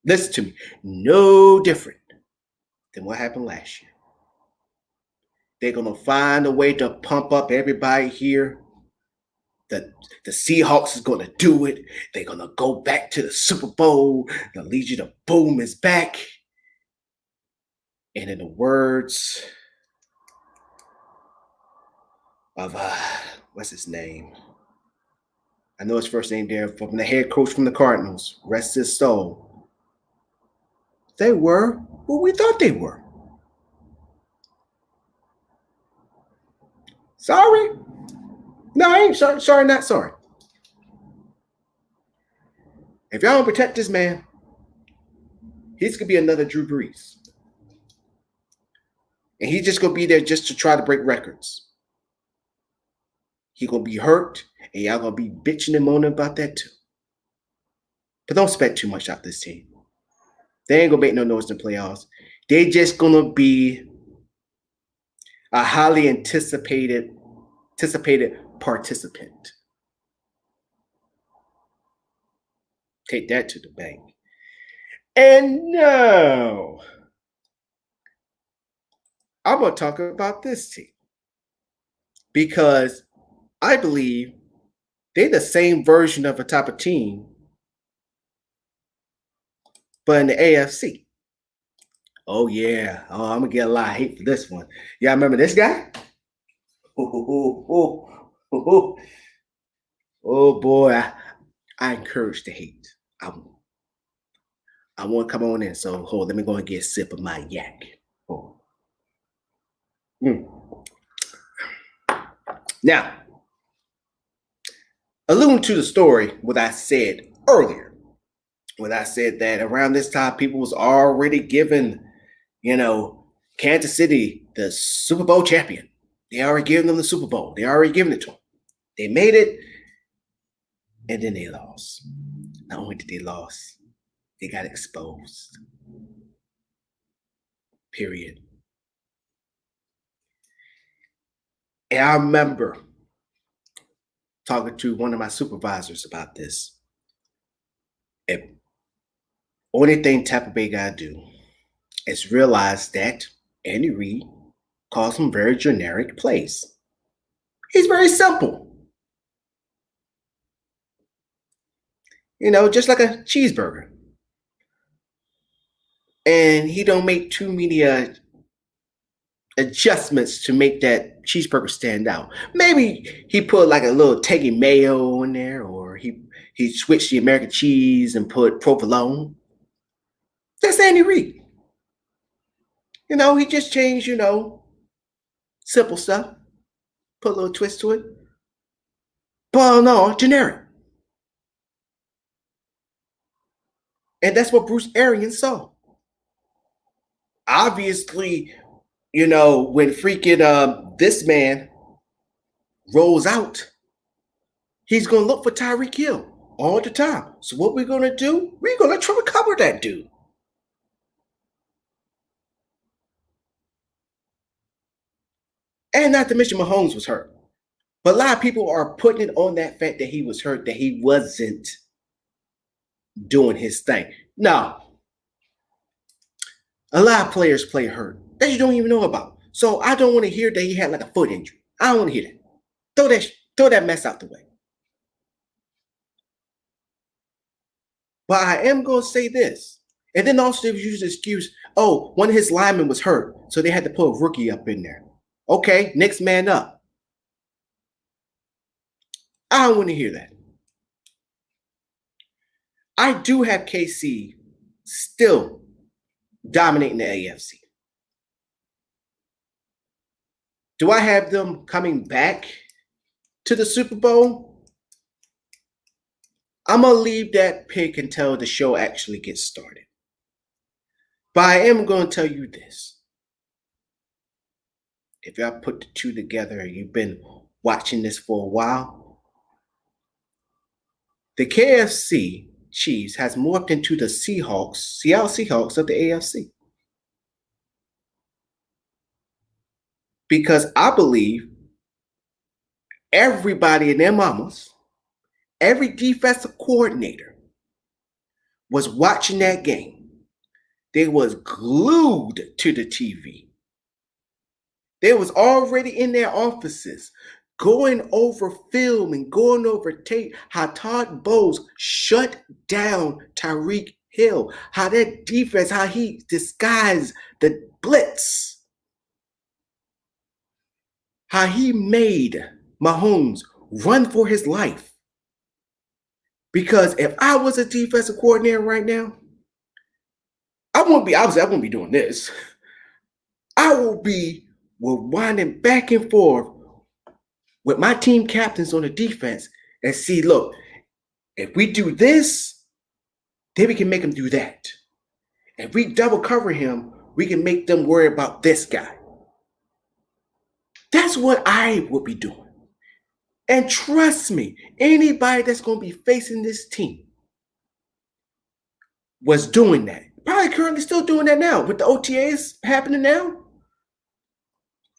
Listen to me. No different than what happened last year. They're going to find a way to pump up everybody here. The Seahawks is going to do it. They're going to go back to the Super Bowl. The Legion of Boom is back. And in the words of, what's his name? I know his first name there, from the head coach from the Cardinals, rest his soul. They were who we thought they were. Sorry? No, I ain't sorry. Sorry, not sorry. If y'all don't protect this man, he's going to be another Drew Brees. And he's just going to be there just to try to break records. He's going to be hurt, and y'all going to be bitching and moaning about that too. But don't expect too much out of this team. They ain't going to make no noise in the playoffs. They just going to be a highly anticipated participant. Take that to the bank. And now, I'm going to talk about this team. Because I believe they're the same version of a type of team, but in the AFC. Oh, yeah. Oh, I'm going to get a lot of hate for this one. Y'all remember this guy? Oh boy. I encourage the hate. I want to come on in. So, let me go and get a sip of my yak. Oh. Now, alluding to the story, what I said earlier, when I said that around this time, people was already giving, Kansas City the Super Bowl champion. They already giving them the Super Bowl. They already giving it to them. They made it, and then they lost. Not only did they lose, they got exposed. period. And I remember talking to one of my supervisors about this. If only thing Tampa Bay got to do is realize that Andy Reid calls some very generic plays. He's very simple. Just like a cheeseburger. And he don't make too many adjustments to make that cheeseburger stand out. Maybe he put like a little tangy mayo in there, or he switched the American cheese and put provolone. That's Andy Reid. He just changed, simple stuff, put a little twist to it. But no, generic. And that's what Bruce Arians saw. Obviously, when freaking this man rolls out, he's going to look for Tyreek Hill all the time. So what we're going to do, we're going to try to cover that dude. And not to mention Mahomes was hurt. But a lot of people are putting it on that fact that he was hurt, that he wasn't doing his thing. No. A lot of players play hurt that you don't even know about. So I don't want to hear that he had like a foot injury. I don't want to hear that. Throw that mess out the way. But I am going to say this. And then also they use the excuse, one of his linemen was hurt, so they had to put a rookie up in there. Okay, next man up. I don't want to hear that. I do have KC still dominating the AFC. Do I have them coming back to the Super Bowl? I'm going to leave that pick until the show actually gets started. But I am going to tell you this. If y'all put the two together and you've been watching this for a while, the KFC Chiefs has morphed into the Seattle Seahawks of the AFC. Because I believe everybody and their mamas, every defensive coordinator was watching that game. They was glued to the TV. They was already in their offices going over film and going over tape, how Todd Bowles shut down Tyreek Hill, how that defense, how he disguised the blitz, how he made Mahomes run for his life. Because if I was a defensive coordinator right now, I wouldn't be doing this. I will be winding back and forth with my team captains on the defense and see, look, if we do this, then we can make them do that. If we double cover him, we can make them worry about this guy. That's what I would be doing. And trust me, anybody that's going to be facing this team was doing that. Probably currently still doing that now. With the OTAs happening now,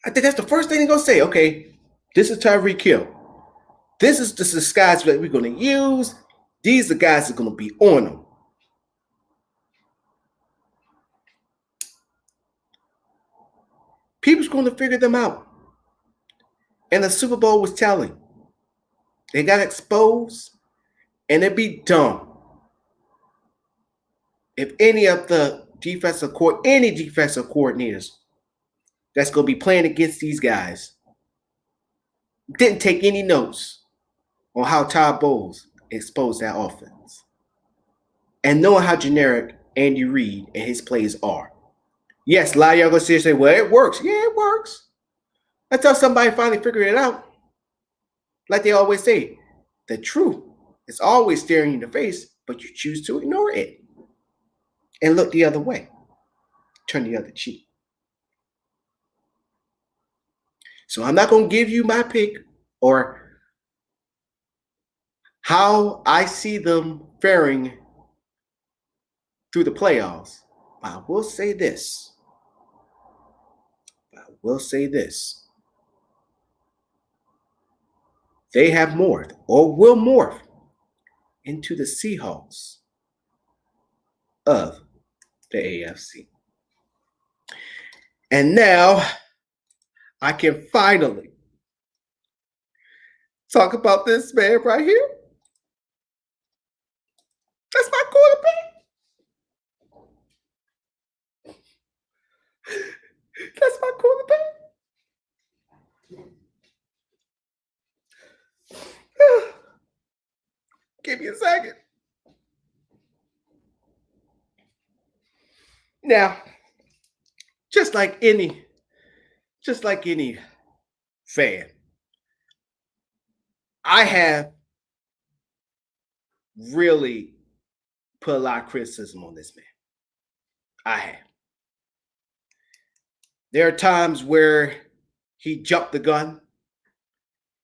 I think that's the first thing they're going to say. Okay, this is Tyreek Hill. This is the disguise that we're going to use. These are the guys that are going to be on them. People's going to figure them out. And the Super Bowl was telling. They got exposed, and it'd be dumb if any defensive coordinators that's going to be playing against these guys didn't take any notes on how Todd Bowles exposed that offense. And knowing how generic Andy Reid and his plays are. Yes, a lot of y'all going to say, well, it works. Yeah, it works. Until somebody finally figured it out. Like they always say, the truth is always staring you in the face, but you choose to ignore it and look the other way. Turn the other cheek. So I'm not going to give you my pick or how I see them faring through the playoffs. But I will say this. will say this. They have morphed or will morph into the Seahawks of the AFC. And now I can finally talk about this man right here. That's my quarterback. That's my quarterback. Give me a second. Now, just like any fan, I have really put a lot of criticism on this man. I have. There are times where he jumped the gun,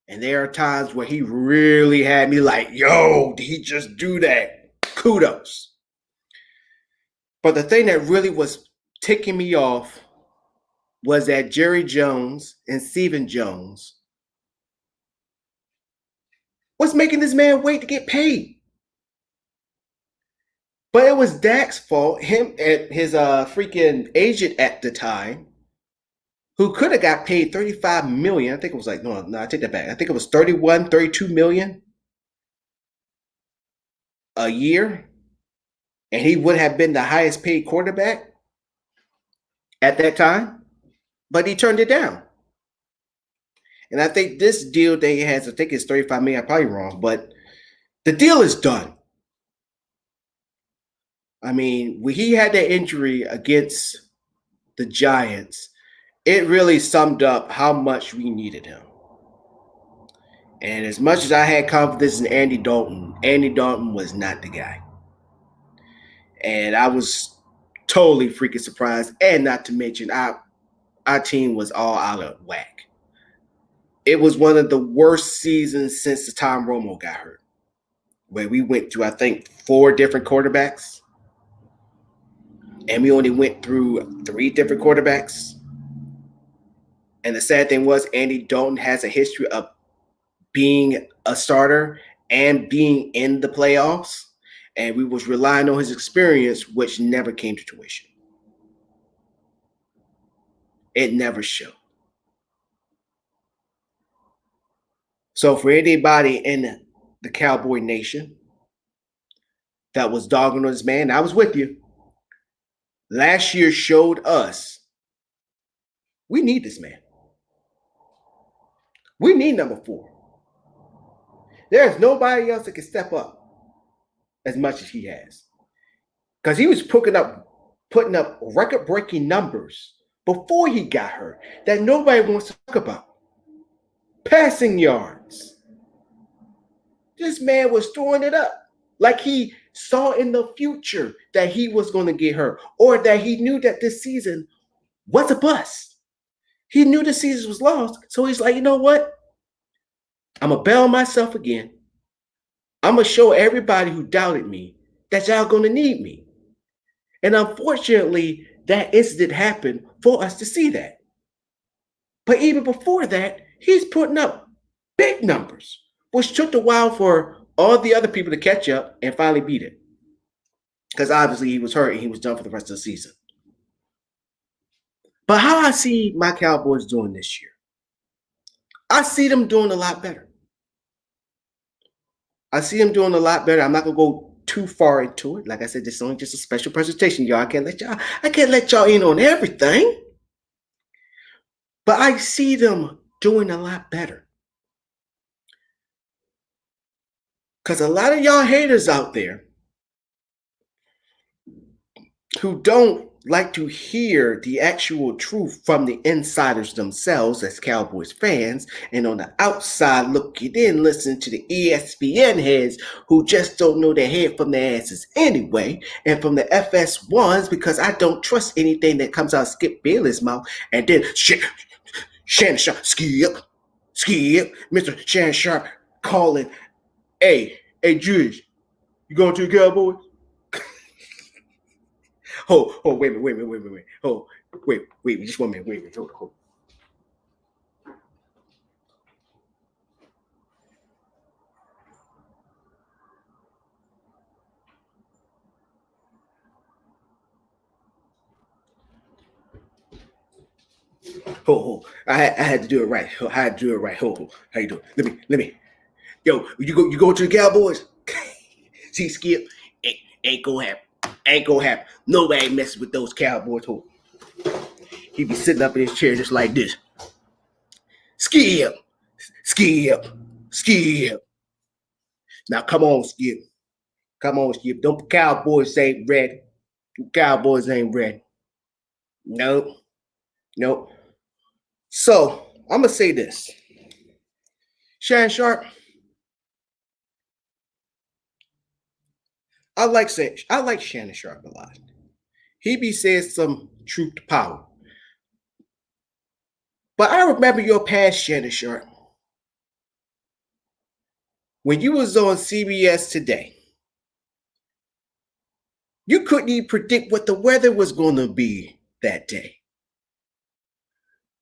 and there are times where he really had me like, yo, did he just do that? Kudos. But the thing that really was ticking me off was that Jerry Jones and Stephen Jones was making this man wait to get paid. But it was Dak's fault, him and his freaking agent at the time, who could have got paid $35 million. I think it was like, no, I take that back. I think it was $32 million a year. And he would have been the highest paid quarterback at that time. But he turned it down. And I think this deal that he has, I think it's $35 million. I'm probably wrong, but the deal is done. I mean, when he had that injury against the Giants, it really summed up how much we needed him. And as much as I had confidence in Andy Dalton was not the guy. And I was totally freaking surprised. And not to mention, our team was all out of whack. It was one of the worst seasons since the time Romo got hurt, where we went through, I think, 4 different quarterbacks. And we only went through 3 different quarterbacks. And the sad thing was, Andy Dalton has a history of being a starter and being in the playoffs. And we was relying on his experience, which never came to fruition. It never showed. So for anybody in the Cowboy Nation that was dogging on this man, I was with you. Last year showed us we need this man. We need number 4. There's nobody else that can step up as much as he has. Because he was putting up record-breaking numbers before he got hurt that nobody wants to talk about. Passing yards. This man was throwing it up like he saw in the future that he was going to get hurt, or that he knew that this season was a bust. He knew the season was lost, so he's like, you know what? I'm going to bail myself again. I'm going to show everybody who doubted me that y'all going to need me. And unfortunately, that incident happened for us to see that. But even before that, he's putting up big numbers, which took a while for all the other people to catch up and finally beat it. Because obviously he was hurt and he was done for the rest of the season. But how I see my Cowboys doing this year, I see them doing a lot better. I see them doing a lot better. I'm not going to go too far into it. Like I said, this is only just a special presentation, y'all. I can't let y'all in on everything. But I see them doing a lot better. Because a lot of y'all haters out there who don't like to hear the actual truth from the insiders themselves as Cowboys fans, and on the outside looking in, listen to the ESPN heads who just don't know their head from their asses anyway, and from the FS1s, because I don't trust anything that comes out of Skip Bayless's mouth, and then Shannon Sharp, skip, Mr. Shannon Sharp calling, hey, Jewish, you going to the Cowboys? Wait a minute. Wait, just 1 minute. Wait, hold on. I had to do it right. I had to do it right. How you doing? Let me. Yo, you go to the Cowboys. See, Skip, ain't gonna happen. Ain't gonna happen. Nobody messes with those Cowboys. He be sitting up in his chair just like this. Skip, Skip, Skip. Now come on, Skip. Come on, Skip. Them Cowboys ain't ready. Cowboys ain't ready. Nope. Nope. So I'm gonna say this. Shannon Sharp, I like Shannon Sharp a lot. He be saying some truth to power. But I remember your past, Shannon Sharp. When you was on CBS Today, you couldn't even predict what the weather was going to be that day.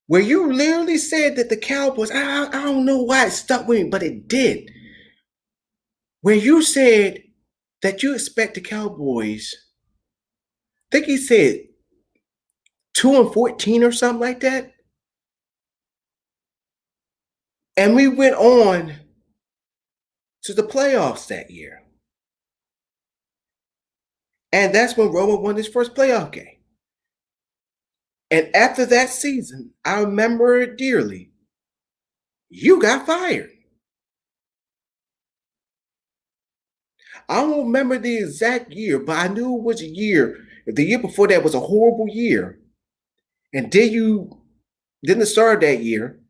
Where you literally said that the Cowboys, I don't know why it stuck with me, but it did. Where you said that you expect the Cowboys, I think he said 2-14 or something like that. And we went on to the playoffs that year. And that's when Romo won his first playoff game. And after that season, I remember it dearly. You got fired. I don't remember the exact year, but I knew it was a year. The year before that was a horrible year. And then the start of that year,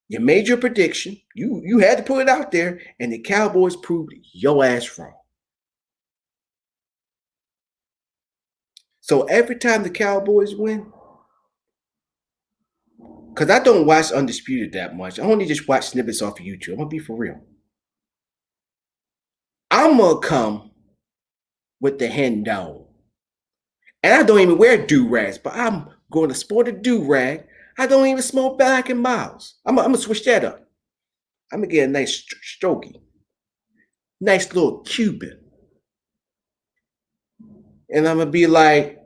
you made your prediction. You had to put it out there, and the Cowboys proved your ass wrong. So every time the Cowboys win, because I don't watch Undisputed that much. I only just watch snippets off of YouTube. I'm going to be for real. I'm going to come with the hen dog. And I don't even wear do-rags, but I'm going to sport a do-rag. I don't even smoke Black and Miles. I'm going to switch that up. I'm going to get a nice strokey. Nice little Cuban. And I'm going to be like,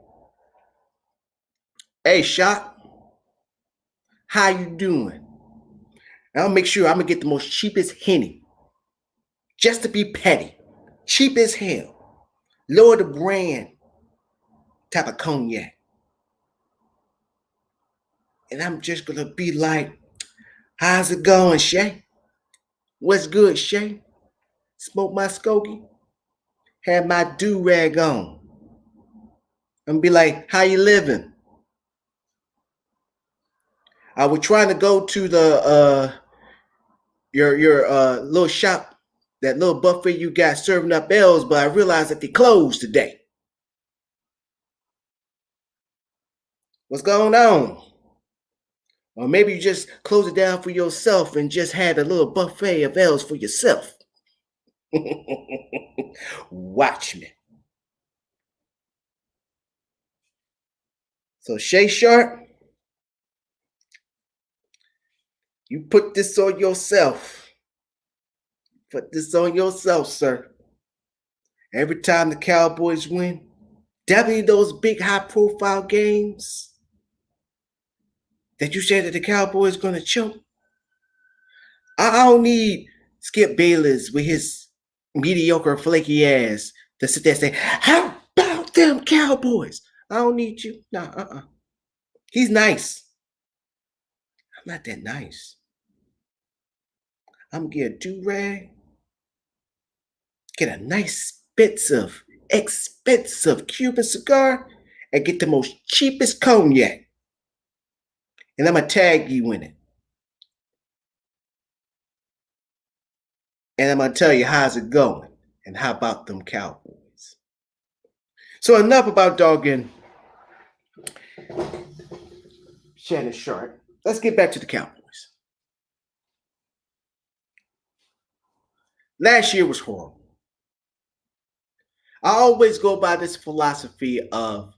hey, Shot, how you doing? And I'll make sure I'm going to get the most cheapest Henny. Just to be petty. Cheap as hell. Lower the brand type of cognac. And I'm just going to be like, how's it going, Shay? What's good, Shay? Smoke my skokie? Have my do-rag on. I'm be like, how you living? I was trying to go to the your little shop, that little buffet you got serving up L's, but I realized that they closed today. What's going on? Or maybe you just closed it down for yourself and just had a little buffet of L's for yourself. Watch me. So Shay Sharp, you put this on yourself. Put this on yourself, sir. Every time the Cowboys win, definitely those big high-profile games that you said that the Cowboys going to choke. I don't need Skip Bayless with his mediocre, flaky ass to sit there and say, how about them Cowboys? I don't need you. Nah, He's nice. I'm not that nice. I'm going to get a do-rag, get a nice expensive Cuban cigar, and get the most cheapest cognac. And I'm going to tag you in it. And I'm going to tell you how's it going. And how about them Cowboys? So enough about dogging Shannon Sharp. Let's get back to the Cowboys. Last year was horrible. I always go by this philosophy of,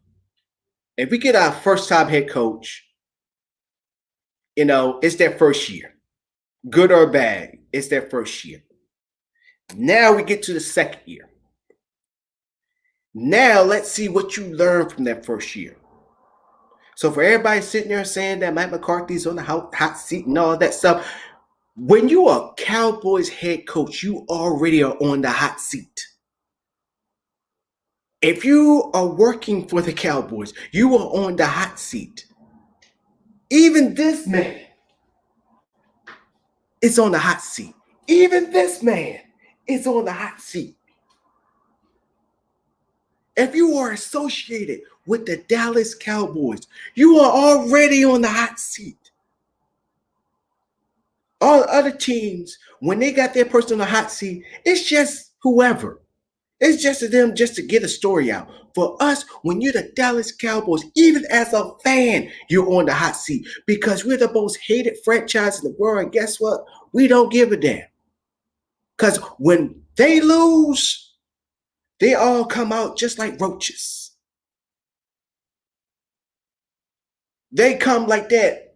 if we get our first-time head coach, it's their first year. Good or bad, it's their first year. Now we get to the second year. Now let's see what you learned from that first year. So for everybody sitting there saying that Mike McCarthy's on the hot seat and all that stuff, when you are Cowboys head coach, you already are on the hot seat. If you are working for the Cowboys, you are on the hot seat. Even this man is on the hot seat. Even this man is on the hot seat. If you are associated with the Dallas Cowboys, you are already on the hot seat. All other teams, when they got their person on the hot seat, it's just whoever. It's just to them just to get a story out. For us, when you're the Dallas Cowboys, even as a fan, you're on the hot seat because we're the most hated franchise in the world. And guess what? We don't give a damn. Because when they lose, they all come out just like roaches. They come like that.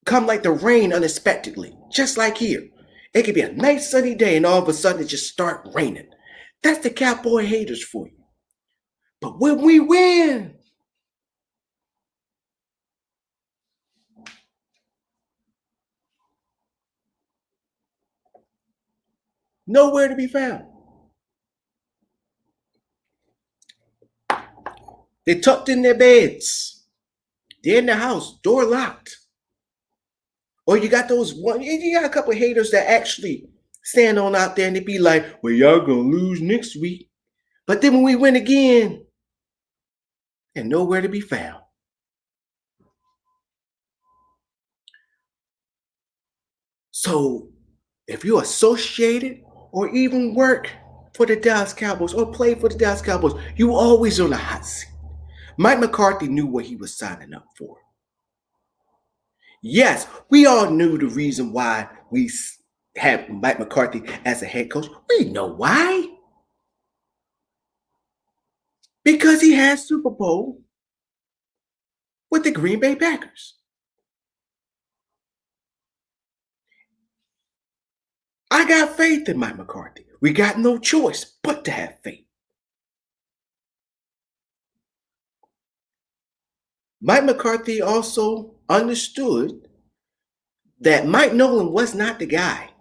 Come like the rain unexpectedly, just like here. It could be a nice sunny day and all of a sudden it just start raining. That's the Cowboy haters for you. But when we win, nowhere to be found. They tucked in their beds. They're in the house, door locked. Or you got those one, you got a couple of haters that actually stand on out there and they be like, well, y'all gonna lose next week. But then when we win again, they're nowhere to be found. So if you're associated or even work for the Dallas Cowboys or play for the Dallas Cowboys, you always on the hot seat. Mike McCarthy knew what he was signing up for. Yes, we all knew the reason why we had Mike McCarthy as a head coach. We know why. Because he had Super Bowl with the Green Bay Packers. I got faith in Mike McCarthy. We got no choice but to have faith. Mike McCarthy also understood that Mike Nolan was not the guy.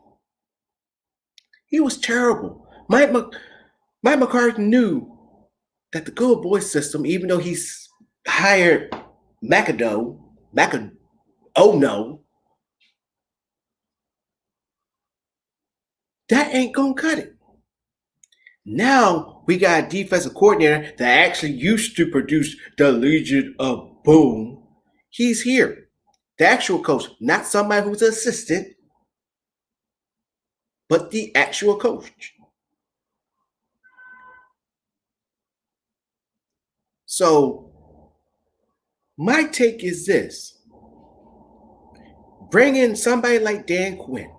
He was terrible. Mike McCarthy knew that the good boy system, even though he's hired McAdoo, that ain't gonna cut it. Now we got a defensive coordinator that actually used to produce the Legion of Boom. He's here. The actual coach, not somebody who's an assistant, but the actual coach. So my take is this. Bring in somebody like Dan Quinn,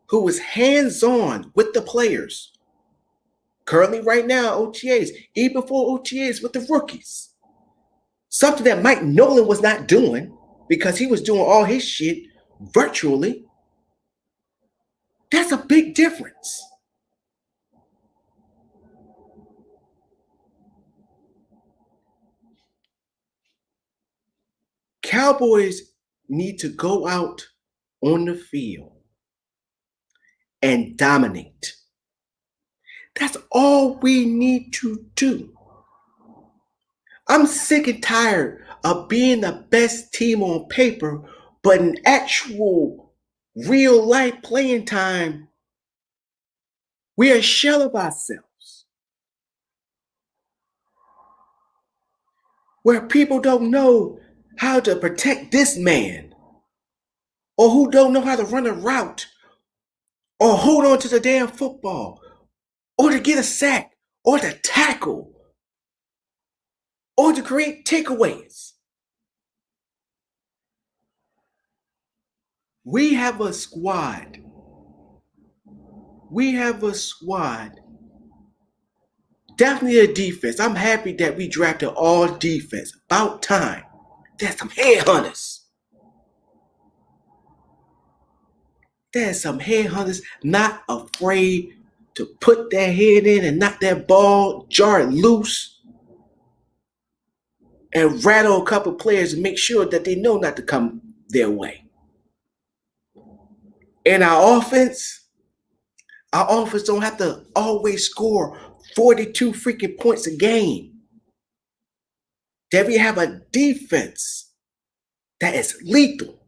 who was hands-on with the players. Currently, right now, OTAs, even before OTAs with the rookies. Something that Mike Nolan was not doing because he was doing all his shit virtually. That's a big difference. Cowboys need to go out on the field and dominate. That's all we need to do. I'm sick and tired of being the best team on paper, but in actual real life playing time, we are a shell of ourselves. Where people don't know how to protect this man, or who don't know how to run a route, or hold on to the damn football, or to get a sack, or to tackle, or to create takeaways. We have a squad. Definitely a defense. I'm happy that we drafted all defense. About time. There's some headhunters. There's some headhunters not afraid to put their head in and knock that ball, jar it loose. and rattle a couple players and make sure that they know not to come their way. And our offense don't have to always score 42 freaking points a game. That we have a defense that is lethal,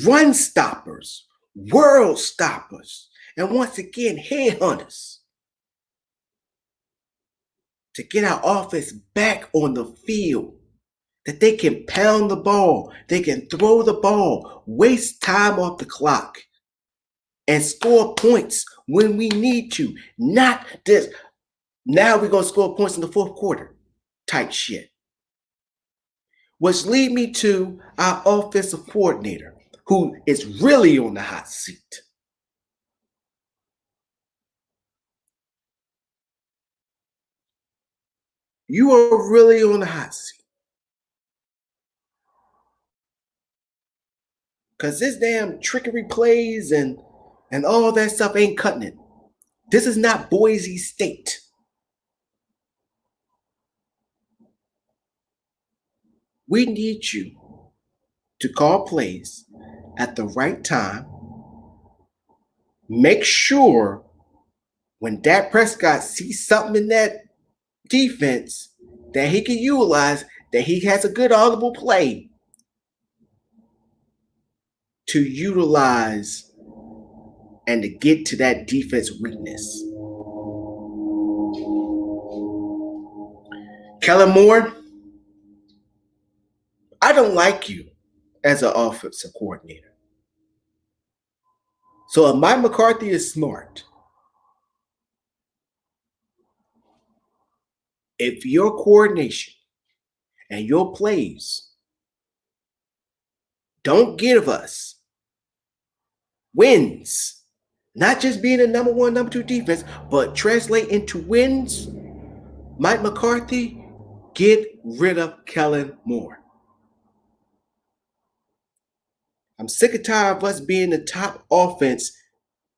run stoppers, world stoppers, and once again, headhunters. To get our offense back on the field, that they can pound the ball, they can throw the ball, waste time off the clock, and score points when we need to. Not this, now we're going to score points in the fourth quarter type shit. Which lead me to our offensive coordinator, who is really on the hot seat. You are really on the hot seat. Because this damn trickery plays and all that stuff ain't cutting it. This is not Boise State. We need you to call plays at the right time. Make sure when Dak Prescott sees something in that defense that he can utilize, that he has a good audible play to utilize and to get to that defense weakness. Kellen Moore, I don't like you as an offensive coordinator. So if Mike McCarthy is smart, if your coordination and your plays don't give us wins, not just being a number one, number two defense, but translate into wins, Mike McCarthy, get rid of Kellen Moore. I'm sick and tired of us being the top offense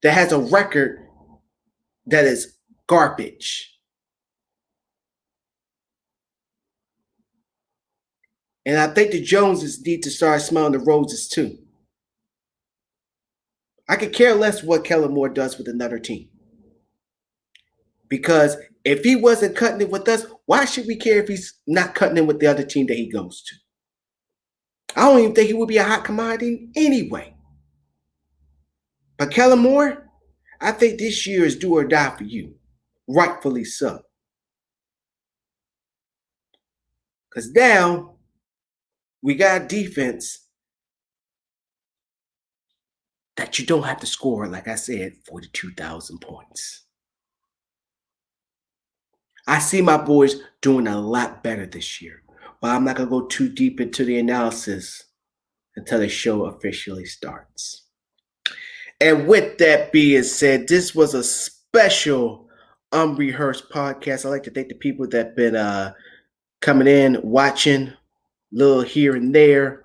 that has a record that is garbage. And I think the Joneses need to start smelling the roses too. I could care less what Kellen Moore does with another team. Because if he wasn't cutting it with us, why should we care if he's not cutting it with the other team that he goes to? I don't even think he would be a hot commodity anyway. But Kellen Moore, I think this year is do or die for you. Rightfully so. Because now we got a defense that you don't have to score, like I said, 42,000 points. I see my boys doing a lot better this year, but I'm not going to go too deep into the analysis until the show officially starts. And with that being said, this was a special unrehearsed podcast. I'd like to thank the people that have been coming in, watching, a little here and there.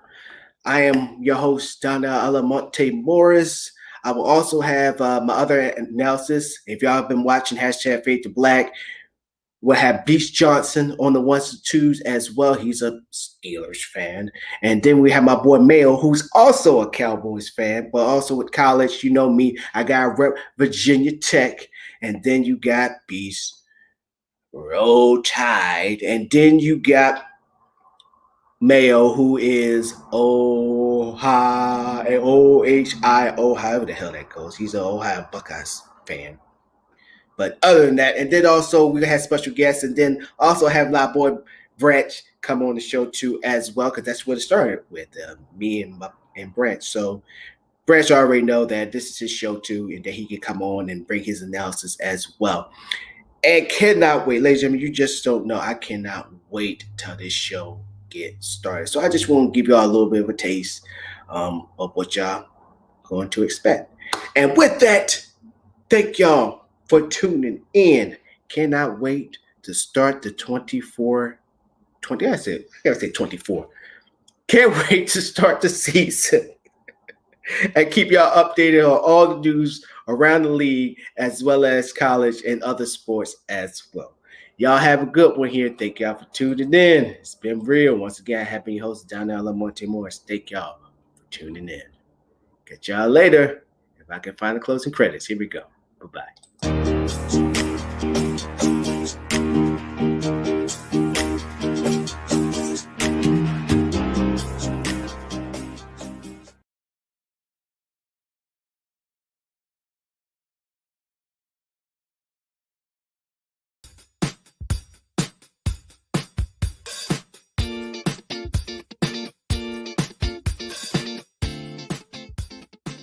I am your host, Donna Alamonte Morris. I will also have my other analysis. If y'all have been watching hashtag Fade to Black, we'll have Beast Johnson on the ones and twos as well. He's a Steelers fan. And then we have my boy Mayo, who's also a Cowboys fan, but also with college. You know me, I got rep Virginia Tech. And then you got Beast, Roll Tide. And then you got Mayo, who is Ohio, however the hell that goes. He's an Ohio Buckeyes fan. But other than that, and then also we had special guests, and then also have my boy Branch come on the show too as well, because that's what it started with, me and Branch. So Branch already know that this is his show too, and that he can come on and bring his analysis as well. And cannot wait, ladies and gentlemen, you just don't know. I cannot wait till this show gets started. So I just want to give y'all a little bit of a taste of what y'all going to expect. And with that, thank y'all for tuning in. Cannot wait to start the 24. I gotta say 24. Can't wait to start the season and keep y'all updated on all the news around the league, as well as college and other sports as well. Y'all have a good one here. Thank y'all for tuning in. It's been real. Once again, I have been your host, Donnell Lamonte Morris. Thank y'all for tuning in. Catch y'all later. If I can find the closing credits. Here we go. Bye-bye.